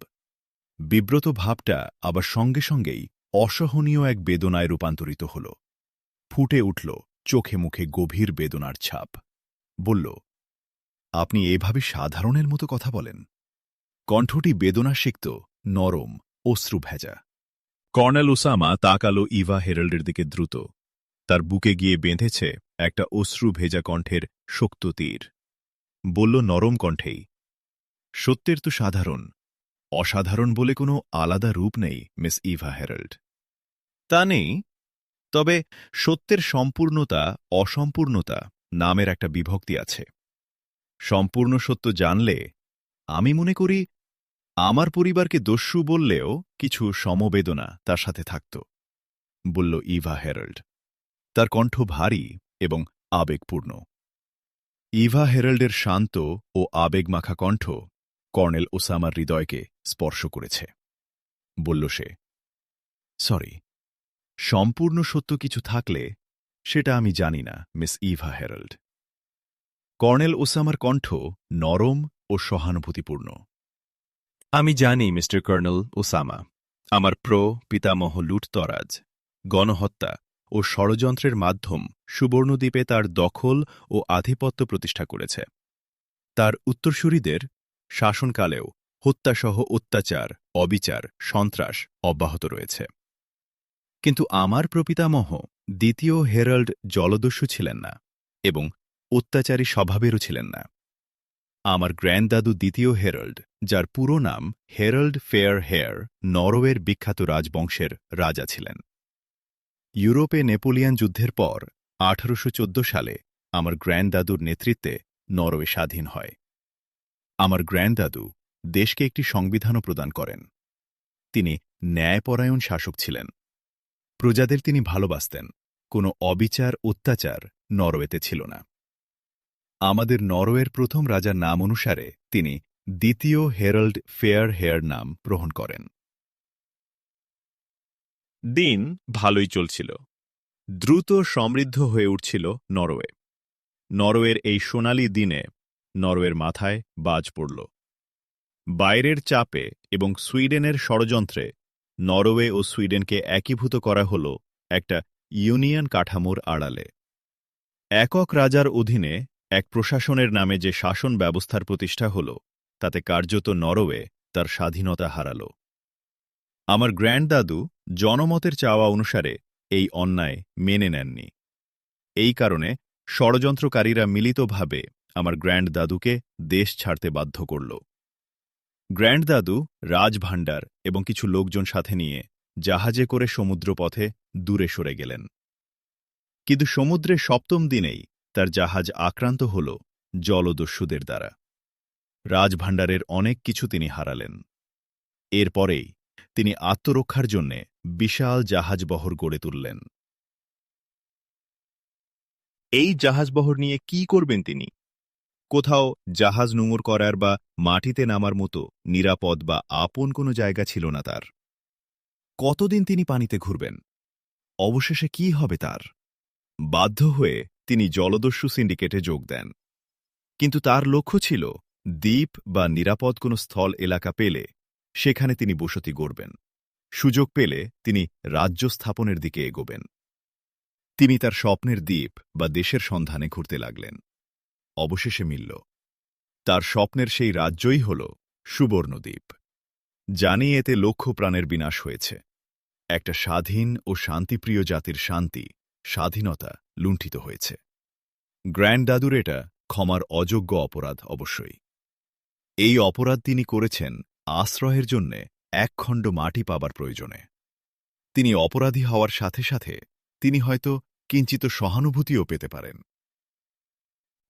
বিব্রত ভাবটা আবার সঙ্গে সঙ্গেই অসহনীয় এক বেদনায় রূপান্তরিত হল। ফুটে উঠল চোখে মুখে গভীর বেদনার ছাপ। বলল, আপনি এভাবে সাধারণের মতো কথা বলেন? কণ্ঠটি বেদনাসিক্ত, নরম, অশ্রু ভেজা। কর্নেল ওসামা তাকালো ইভা হেরাল্ডের দিকে দ্রুত। তার বুকে গিয়ে বেঁধেছে একটা অশ্রু ভেজা কণ্ঠের শক্ত তীর। বলল নরম কণ্ঠেই, সত্যের তো সাধারণ, অসাধারণ বলে কোনো আলাদা রূপ নেই মিস ইভা হেরাল্ড। তা নেই, তবে সত্যের সম্পূর্ণতা অসম্পূর্ণতা নামের একটা বিভক্তি আছে। সম্পূর্ণ সত্য জানলে আমি মনে করি আমার পরিবারকে দস্যু বললেও কিছু সমবেদনা তার সাথে থাকত, বলল ইভা হেরাল্ড। তার কণ্ঠ ভারী এবং আবেগপূর্ণ। ইভা হেরাল্ডের শান্ত ও আবেগমাখা কণ্ঠ কর্নেল ওসামার হৃদয়কে স্পর্শ করেছে। বলল সে, সরি, সম্পূর্ণ সত্য কিছু থাকলে সেটা আমি জানি না মিস ইভা হেরাল্ড। কর্নেল ওসামার কণ্ঠ নরম ও সহানুভূতিপূর্ণ। আমি জানি মিস্টার কর্নেল ওসামা, আমার পিতামহ লুটতরাজ, গণহত্যা ও ষড়যন্ত্রের মাধ্যম সুবর্ণদ্বীপে তার দখল ও আধিপত্য প্রতিষ্ঠা করেছে। তার উত্তরসূরিদের শাসনকালেও হত্যাসহ অত্যাচার, অবিচার, সন্ত্রাস অব্যাহত রয়েছে। কিন্তু আমার প্রপিতামহ দ্বিতীয় হেরাল্ড জলদস্যু ছিলেন না এবং অত্যাচারী স্বভাবেরও ছিলেন না। আমার গ্র্যান্ডদাদু দ্বিতীয় হেরাল্ড, যার পুরো নাম হেরাল্ড ফেয়ার হেয়ার, নরওয়ের বিখ্যাত রাজবংশের রাজা ছিলেন। ইউরোপে নেপোলিয়ান যুদ্ধের পর 1814 সালে আমার গ্র্যান্ডদাদুর নেতৃত্বে নরওয়ে স্বাধীন হয়। আমার গ্র্যান্ডদাদু দেশকে একটি সংবিধানও প্রদান করেন। তিনি ন্যায়পরায়ণ শাসক ছিলেন। প্রজাদের তিনি ভালোবাসতেন। কোনো অবিচার, অত্যাচার নরওয়েতে ছিল না। আমাদের নরওয়ের প্রথম রাজার নাম অনুসারে তিনি দ্বিতীয় হেরাল্ড ফেয়ার হেয়ার নাম গ্রহণ করেন। দিন ভালোই চলছিল। দ্রুত সমৃদ্ধ হয়ে উঠছিল নরওয়ে। নরওয়ের এই সোনালি দিনে নরওয়ের মাথায় বাজ পড়ল। বাইরের চাপে এবং সুইডেনের ষড়যন্ত্রে নরওয়ে ও সুইডেনকে একীভূত করা হল একটা ইউনিয়ন কাঠামোর আড়ালে। একক রাজার অধীনে এক প্রশাসনের নামে যে শাসন ব্যবস্থার প্রতিষ্ঠা হল, তাতে কার্যত নরওয়ে তার স্বাধীনতা হারাল। আমার গ্র্যান্ডদাদু জনমতের চাওয়া অনুসারে এই অন্যায় মেনে নেননি। এই কারণে ষড়যন্ত্রকারীরা মিলিতভাবে আমার গ্র্যান্ডদাদুকে দেশ ছাড়তে বাধ্য করল। গ্র্যান্ডদাদু রাজভাণ্ডার এবং কিছু লোকজন সাথে নিয়ে জাহাজে করে সমুদ্রপথে দূরে সরে গেলেন। কিন্তু সমুদ্রে ৭ম দিনেই তার জাহাজ আক্রান্ত হল জলদস্যুদের দ্বারা। রাজভাণ্ডারের অনেক কিছু তিনি হারালেন। এরপরেই তিনি আত্মরক্ষার জন্যে বিশাল জাহাজবহর গড়ে তুললেন। এই জাহাজবহর নিয়ে কি করবেন তিনি? কোথাও জাহাজ নোঙর করার বা মাটিতে নামার মতো নিরাপদ বা আপন কোনো জায়গা ছিল না তার। কতদিন তিনি পানিতে ঘুরবেন? অবশেষে কি হবে তার? বাধ্য হয়ে তিনি জলদস্যু সিন্ডিকেটে যোগ দেন। কিন্তু তার লক্ষ্য ছিল দ্বীপ বা নিরাপদ কোনো স্থল এলাকা পেলে সেখানে তিনি বসতি গড়বেন। সুযোগ পেলে তিনি রাজ্য স্থাপনের দিকে এগোবেন। তিনি তার স্বপ্নের দ্বীপ বা দেশের সন্ধানে ঘুরতে লাগলেন। অবশেষে মিলল। তার স্বপ্নের সেই রাজ্যই হল সুবর্ণদ্বীপ। জানি এতে লক্ষ প্রাণের বিনাশ হয়েছে। একটা স্বাধীন ও শান্তিপ্রিয় জাতির শান্তি, স্বাধীনতা লুণ্ঠিত হয়েছে। গ্র্যান্ড দাদুর এটা ক্ষমার অযোগ্য অপরাধ অবশ্যই। এই অপরাধ তিনি করেছেন আশ্রয়ের জন্যে এক খণ্ড মাটি পাবার প্রয়োজনে। তিনি অপরাধী হওয়ার সাথে সাথে তিনি হয়তো কিঞ্চিত সহানুভূতিও পেতে পারেন।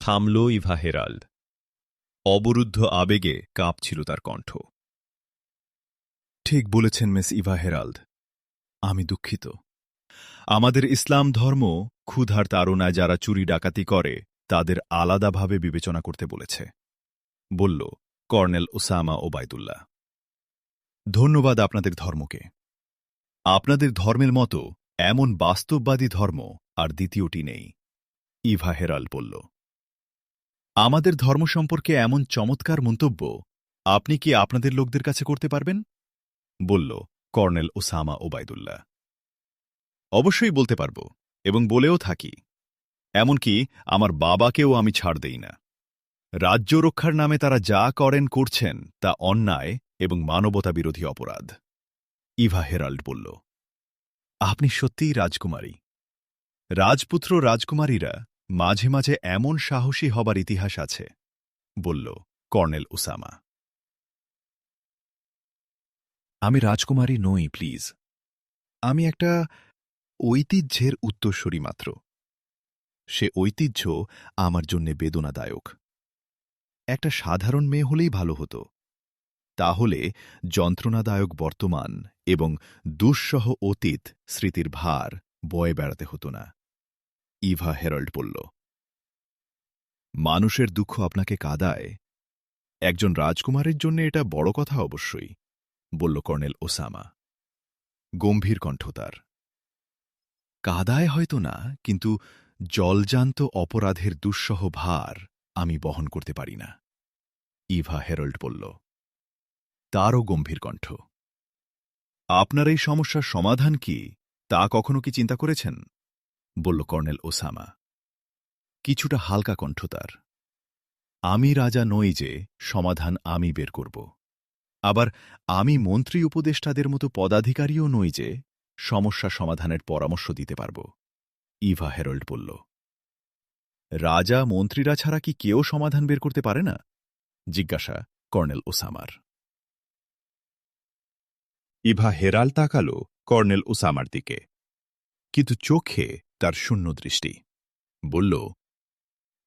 থামল ইভা হেরাল্ড। অবরুদ্ধ আবেগে কাঁপছিল তার কণ্ঠ। ঠিক বলেছেন মিস ইভা হেরাল্ড। আমি দুঃখিত। আমাদের ইসলাম ধর্ম ক্ষুধার তাড়নায় যারা চুরি ডাকাতি করে তাদের আলাদাভাবে বিবেচনা করতে বলেছে, বলল কর্নেল ওসামা ওবায়দুল্লাহ। ধন্যবাদ আপনাদের ধর্মকে। আপনাদের ধর্মের মতো এমন বাস্তববাদী ধর্ম আর দ্বিতীয়টি নেই, ইভা হেরাল্ড বলল। আমাদের ধর্ম সম্পর্কে এমন চমৎকার মন্তব্য আপনি কি আপনাদের লোকদের কাছে করতে পারবেন? বলল কর্নেল ওসামা ওবায়দুল্লাহ। অবশ্যই বলতে পারব, এবং বলেও থাকি। এমনকি আমার বাবাকেও আমি ছাড় দেই না। রাজ্য রক্ষার নামে তারা যা করছেন তা অন্যায় এবং মানবতা বিরোধী অপরাধ, ইভা হেরাল্ড বলল। আপনি সত্যিই রাজকুমারী। রাজপুত্র রাজকুমারীরা মাঝে মাঝে এমন সাহসী হবার ইতিহাস আছে, বলল কর্নেল ওসামা। আমি রাজকুমারী নই, প্লিজ। আমি একটা ঐতিহ্যের উত্তরসূরি মাত্র। সে ঐতিহ্য আমার জন্যে বেদনাদায়ক। একটা সাধারণ মেয়ে হলেই ভালো হতো। তাহলে যন্ত্রণাদায়ক বর্তমান এবং দুঃসহ অতীত স্মৃতির ভার বয়ে বেড়াতে হতো না, ইভা হেরাল্ড বলল। মানুষের দুঃখ আপনাকে কাঁদায়। একজন রাজকুমারের জন্য এটা বড় কথা অবশ্যই, বলল কর্নেল ওসামা। গম্ভীর কণ্ঠ তার। কাঁদায় হয়তো না, কিন্তু জলজান্ত অপরাধের দুঃসহ ভার আমি বহন করতে পারি না, ইভা হেরাল্ড বলল। তারও গম্ভীর কণ্ঠ। আপনার এই সমস্যার সমাধান কি তা কখনো কি চিন্তা করেছেন? বলল কর্নেল ওসামা। কিছুটা হালকা কণ্ঠ তার। আমি রাজা নই যে সমাধান আমি বের করব। আবার আমি মন্ত্রী উপদেষ্টাদের মতো পদাধিকারীও নই যে সমস্যা সমাধানের পরামর্শ দিতে পারব, ইভা হেরাল্ড বলল। রাজা মন্ত্রীরা ছাড়া কি কেউ সমাধান বের করতে পারে না? জিজ্ঞাসা কর্নেল ওসামার। ইভা হেরাল্ড তাকাল কর্নেল ওসামার দিকে, কিন্তু চোখে তার শূন্য দৃষ্টি। বলল,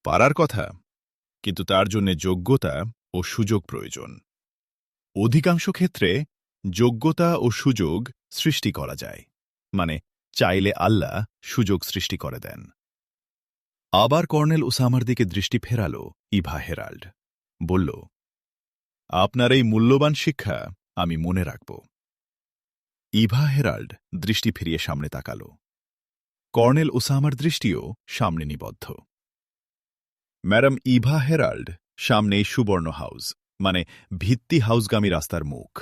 পারার কথা, কিন্তু তার জন্য যোগ্যতা ও সুযোগ প্রয়োজন। অধিকাংশ ক্ষেত্রে যোগ্যতা ও সুযোগ সৃষ্টি করা যায়, মানে চাইলে আল্লাহ সুযোগ সৃষ্টি করে দেন। আবার কর্নেল ওসামার দিকে দৃষ্টি ফেরাল ইভা হেরাল্ড। বলল, আপনার এই মূল্যবান শিক্ষা আমি মনে রাখব। ইভা হেরাল্ড দৃষ্টি ফিরিয়ে সামনে তাকাল। কর্নেল ওসামার দৃষ্টিও সামনে নিবদ্ধ। ম্যাডাম ইভা হেরাল্ড সামনেই সুবর্ণ হাউস, মানে ভিত্তি হাউসগামী রাস্তার মুখ।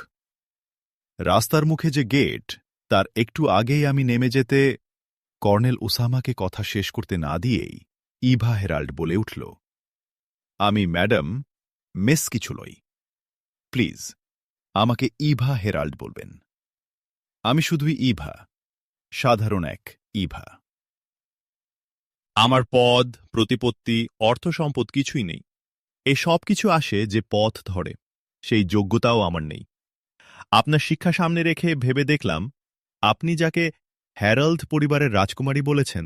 রাস্তার মুখে যে গেট, তার একটু আগেই আমি নেমে যেতে। কর্নেল ওসামাকে কথা শেষ করতে না দিয়েই ইভা হেরাল্ড বলে উঠল, আমি ম্যাডাম মিস কিছু লই। প্লিজ আমাকে ইভা হেরাল্ড বলবেন। আমি শুধুই ইভা, সাধারণ এক ইভা। আমার পদ, প্রতিপত্তি, অর্থ সম্পদ কিছুই নেই। এ সব কিছু আসে যে পথ ধরে, সেই যোগ্যতাও আমার নেই। আপনার শিক্ষা সামনে রেখে ভেবে দেখলাম, আপনি যাকে হ্যারাল্ড পরিবারের রাজকুমারী বলেছেন,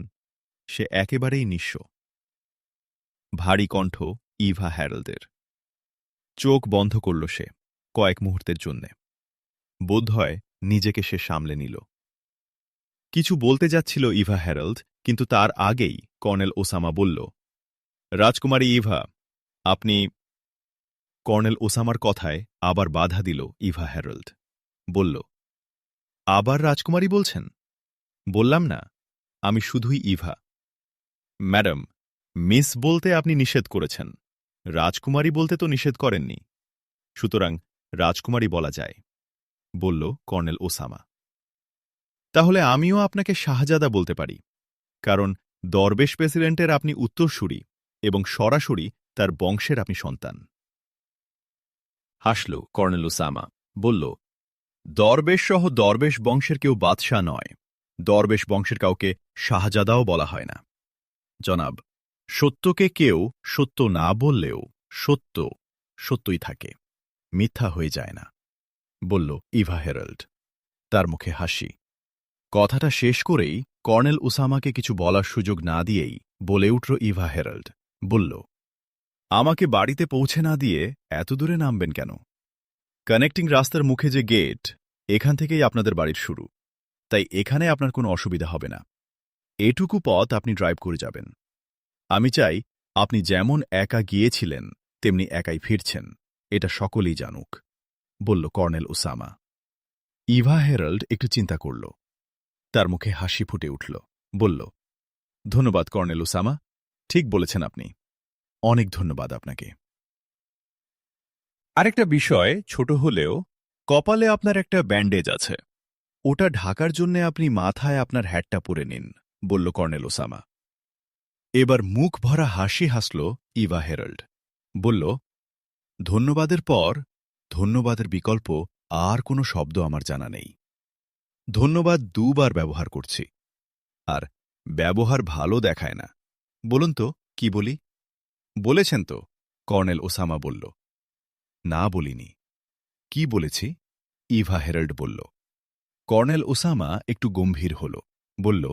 সে একেবারেই নিঃস্ব। ভারী কণ্ঠ ইভা হ্যারল্ডের। চোখ বন্ধ করল সে কয়েক মুহূর্তের জন্যে। বোধহয় নিজেকে সে সামলে নিল। কিছু বলতে যাচ্ছিল ইভা হ্যারল্ড, কিন্তু তার আগেই কর্নেল ওসামা বলল, রাজকুমারী ইভা, আপনি। কর্নেল ওসামার কথায় আবার বাধা দিল ইভা হ্যারল্ড। বলল, আবার রাজকুমারী বলছেন? বললাম না, আমি শুধুই ইভা। ম্যাডাম, মিস বলতে আপনি নিষেধ করেছেন, রাজকুমারী বলতে তো নিষেধ করেননি, সুতরাং রাজকুমারী বলা যায়, বলল কর্নেল ওসামা। তাহলে আমিও আপনাকে শাহজাদা বলতে পারি, কারণ দরবেশ প্রেসিডেন্টের আপনি উত্তরসূরি এবং সরাসরি তার বংশের আপনি সন্তান। হাসল কর্নেল ওসামা, বলল, দরবেশ সহ দরবেশ বংশের কেউ বাদশাহ নয়, দরবেশ বংশের কাউকে শাহজাদাও বলা হয় না। জনাব, সত্যকে কেউ সত্য না বললেও সত্য সত্যই থাকে, মিথ্যা হয়ে যায় না, বলল ইভা হ্যারল্ড। তার মুখে হাসি। কথাটা শেষ করেই কর্নেল ওসামাকে কিছু বলার সুযোগ না দিয়েই বলে উঠল ইভা হ্যারল্ড, বলল, আমাকে বাড়িতে পৌঁছে না দিয়ে এত দূরে নামবেন কেন? কানেক্টিং রাস্তার মুখে যে গেট, এখান থেকেই আপনাদের বাড়ির শুরু, তাই এখানে আপনার কোনো অসুবিধা হবে না। এটুকু পথ আপনি ড্রাইভ করে যাবেন। আমি চাই আপনি যেমন একা গিয়েছিলেন তেমনি একাই ফিরছেন, এটা সকলেই জানুক, বলল কর্নেল ওসামা। ইভা হ্যারল্ড একটু চিন্তা করল। তার মুখে হাসি ফুটে উঠল, বলল, ধন্যবাদ কর্নেল ওসামা, ঠিক বলেছেন আপনি, অনেক ধন্যবাদ আপনাকে। আরেকটা বিষয়, ছোট হলেও কপালে আপনার একটা ব্যান্ডেজ আছে, ওটা ঢাকার জন্যে আপনি মাথায় আপনার হ্যাটটা পরে নিন, বলল কর্নেল ওসামা। এবার মুখ ভরা হাসি হাসল ইভা হ্যারল্ড, বলল, ধন্যবাদের পর ধন্যবাদের বিকল্প আর কোনো শব্দ আমার জানা নেই। ধন্যবাদ দুবার ব্যবহার করছি, আর ব্যবহার ভালো দেখায় না। বলুন তো কি বলি? বলেছেন তো, কর্নেল ওসামা বলল। না বলিনি। কি বলেছি? ইভা হ্যারল্ড বলল। কর্নেল ওসামা একটু গম্ভীর হল, বলল,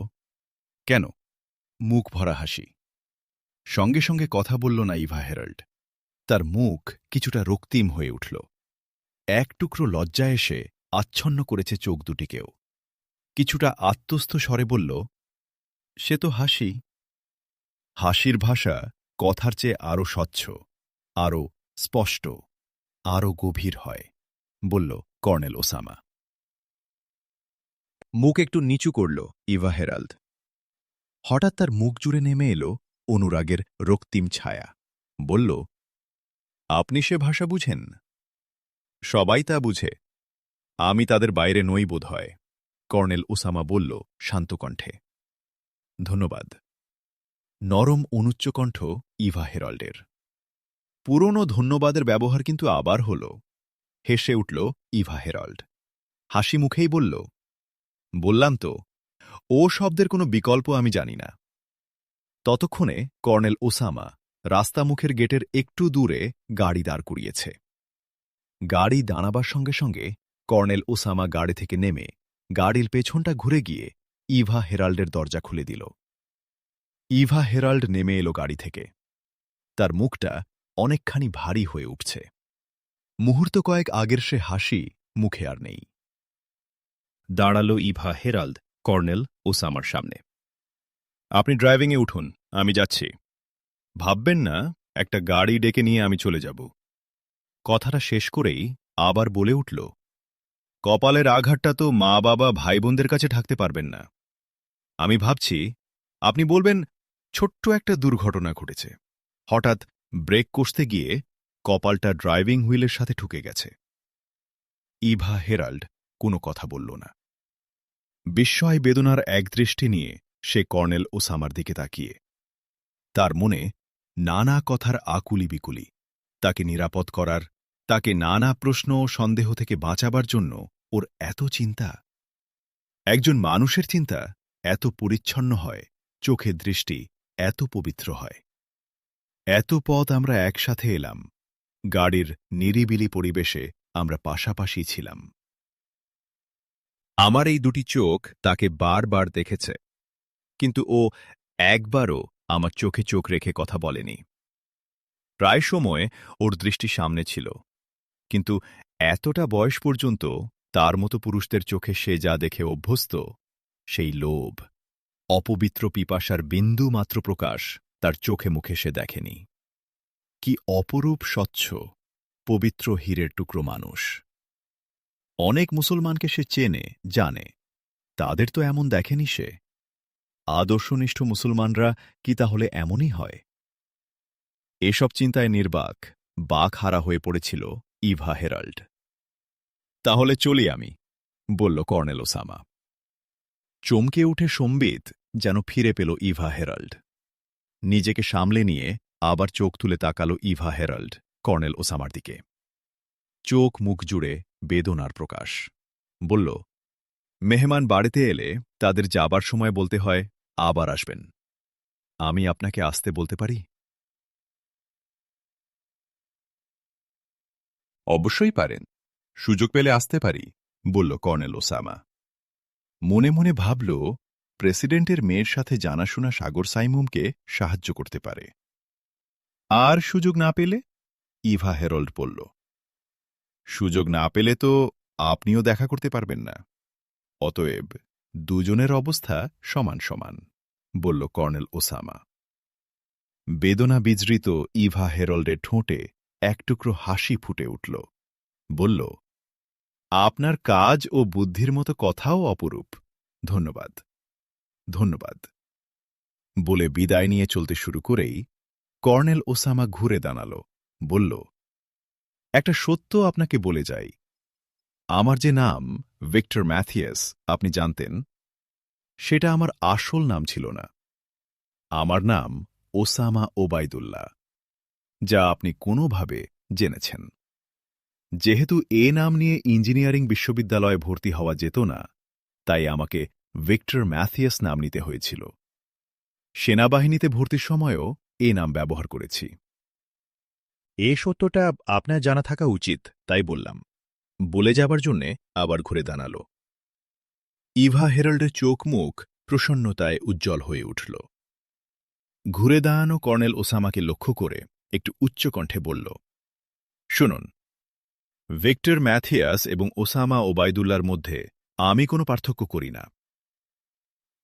কেন? মুখ ভরা হাসি। সঙ্গে সঙ্গে কথা বলল না ইভা হ্যারল্ড। তার মুখ কিছুটা রক্তিম হয়ে উঠল। এক টুকরো লজ্জা এসে আচ্ছন্ন করেছে চোখ দুটিকেও। কিছুটা আত্মস্থ স্বরে বলল, সে তো হাসি। হাসির ভাষা কথার চেয়ে আরও স্বচ্ছ, আরও স্পষ্ট, আরও গভীর হয়, বলল কর্নেল ওসামা। মুখ একটু নিচু করল ইভা হ্যারল্ড। হঠাৎ তার মুখ জুড়ে নেমে এলো অনুরাগের রক্তিম ছায়া। বলল, আপনি সে ভাষা বুঝেন? সবাই তা বুঝে, আমি তাদের বাইরে নই বোধ হয়, কর্নেল ওসামা বলল শান্ত কণ্ঠে। ধন্যবাদ। নরম অনুচ্চ কণ্ঠ ইভা হ্যারল্ডের। পুরনো ধন্যবাদের ব্যবহার কিন্তু আবার হল। হেসে উঠল ইভা হ্যারল্ড। হাসি মুখেই বলল, বললাম তো, ও শব্দের কোনো বিকল্প আমি জানি না। ততক্ষণে কর্নেল ওসামা রাস্তামুখের গেটের একটু দূরে গাড়ি দাঁড় করিয়েছে। গাড়ি দাঁড়াবার সঙ্গে সঙ্গে কর্নেল ওসামা গাড়ি থেকে নেমে গাড়ির পেছনটা ঘুরে গিয়ে ইভা হ্যারল্ডের দরজা খুলে দিল। ইভা হ্যারল্ড নেমে এলো গাড়ি থেকে। তার মুখটা অনেকখানি ভারী হয়ে উঠছে। মুহূর্ত কয়েক আগের সে হাসি মুখে আর নেই। দাঁড়াল ইভা হ্যারল্ড কর্নেল ওসামার সামনে। আপনি ড্রাইভিংয়ে উঠুন, আমি যাচ্ছি। ভাববেন না একটা গাড়ি ডেকে নিয়ে আমি চলে যাব। কথাটা শেষ করেই আবার বলে উঠল, কপালের আঘাতটা তো মা বাবা ভাই বোনদের কাছে ঢাকতে পারবেন না। আমি ভাবছি আপনি বলবেন ছোট্ট একটা দুর্ঘটনা ঘটেছে, হঠাৎ ব্রেক কষতে গিয়ে কপালটা ড্রাইভিং হুইলের সাথে ঠুকে গেছে। ইভা হ্যারল্ড কোনো কথা বলল না। বিস্ময় বেদনার একদৃষ্টি নিয়ে সে কর্নেল ওসামার দিকে তাকিয়ে। তার মনে নানা কথার আকুলি বিকুলি। তাকে নিরাপদ করার, তাকে নানা প্রশ্ন ও সন্দেহ থেকে বাঁচাবার জন্য ওর এত চিন্তা। একজন মানুষের চিন্তা এত পরিচ্ছন্ন হয়, চোখের দৃষ্টি এত পবিত্র হয়। এত পথ আমরা একসাথে এলাম, গাড়ির নিরিবিলি পরিবেশে আমরা পাশাপাশি ছিলাম। আমার এই দুটি চোখ তাকে বারবার দেখেছে, কিন্তু ও একবারও আমার চোখে চোখ রেখে কথা বলেনি। প্রায় সময় ওর দৃষ্টি সামনে ছিল, কিন্তু এতটা বয়স পর্যন্ত তার মতো পুরুষদের চোখে সে যা দেখে অভ্যস্ত, সেই লোভ, অপবিত্র পিপাসার বিন্দু মাত্র প্রকাশ তার চোখে মুখে সে দেখেনি। কি অপরূপ স্বচ্ছ, পবিত্র হীরের টুকরো মানুষ! অনেক মুসলমানকে সে চেনে, জানে, তাদের তো এমন দেখেনি সে। আদর্শনিষ্ঠ মুসলমানরা কি তাহলে এমনই হয়? এসব চিন্তায় নির্বাক, বাকহারা হয়ে পড়েছিল ইভা হেরাল্ড। তাহলে চলি আমি, বলল কর্নেল ওসামা। চমকে উঠে সম্বিত যেন ফিরে পেল ইভা হেরাল্ড। নিজেকে সামলে নিয়ে আবার চোখ তুলে তাকাল ইভা হেরাল্ড কর্নেল ওসামার দিকে। চোখ মুখ জুড়ে বেদনার প্রকাশ। বলল, মেহমান বাড়িতে এলে তাদের যাবার সময় বলতে হয়, আবার আসবেন। আমি আপনাকে আসতে বলতে পারি? অবশ্যই পারেন, সুযোগ পেলে আসতে পারি, বলল কর্নেল ওসামা। মনে মনে ভাবল, প্রেসিডেন্টের মেয়ের সাথে জানাশোনা সাগর সাইমুমকে সাহায্য করতে পারে। আর সুযোগ না পেলে? ইভা হেরল্ড বলল, সুযোগ না পেলে তো আপনিও দেখা করতে পারবেন না। অতএব দুজনের অবস্থা সমান সমান, বলল কর্নেল ওসামা। বেদনা বিজৃত ইভা হেরল্ডের ঠোঁটে এক টুকরো হাসি ফুটে উঠল। বলল, আপনার কাজ ও বুদ্ধির মতো কথাও অপরূপ। ধন্যবাদ, ধন্যবাদ, বলে বিদায় নিয়ে চলতে শুরু করেই কর্নেল ওসামা ঘুরে দাঁড়াল। বলল, একটা সত্য আপনাকে বলে যাই। আমার যে নাম ভিক্টর ম্যাথিয়াস আপনি জানতেন, সেটা আমার আসল নাম ছিল না। আমার নাম ওসামা ওবায়দুল্লাহ, যা আপনি কোনোভাবে জেনেছেন। যেহেতু এ নাম নিয়ে ইঞ্জিনিয়ারিং বিশ্ববিদ্যালয়ে ভর্তি হওয়া যেত না, তাই আমাকে ভিক্টর ম্যাথিয়াস নাম নিতে হয়েছিল। সেনাবাহিনীতে ভর্তির সময়ও এ নাম ব্যবহার করেছি। এ সত্যটা আপনার জানা থাকা উচিত, তাই বললাম, বলে যাবার জন্যে আবার ঘুরে দাঁড়াল। ইভা হেরাল্ডের চোখ মুখ প্রসন্নতায় উজ্জ্বল হয়ে উঠল। ঘুরে দাঁড়ানো কর্নেল ওসামাকে লক্ষ্য করে একটু উচ্চকণ্ঠে বলল, শুনুন, ভিক্টর ম্যাথিয়াস এবং ওসামা ওবায়দুল্লার মধ্যে আমি কোনো পার্থক্য করি না।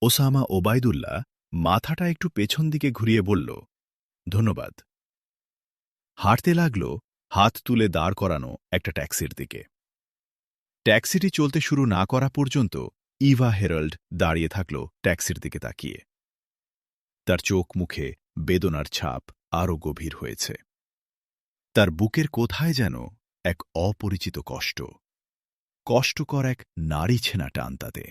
ওসামা ওবায়দুল্লাহ মাথাটা একটু পেছন দিকে ঘুরিয়ে বলল, ধন্যবাদ। হাঁটতে লাগল হাত তুলে দাঁড় করানো একটা ট্যাক্সির দিকে। ট্যাক্সিটি চলতে শুরু না করা পর্যন্ত ইভা হেরাল্ড দাঁড়িয়ে থাকল ট্যাক্সির দিকে তাকিয়ে। তার চোখ মুখে বেদনার ছাপ আরও গভীর হয়েছে। তার বুকের কোথায় যেন এক অপরিচিত কষ্ট, কষ্টকর এক নাড়ি ছেনা টান তাতে।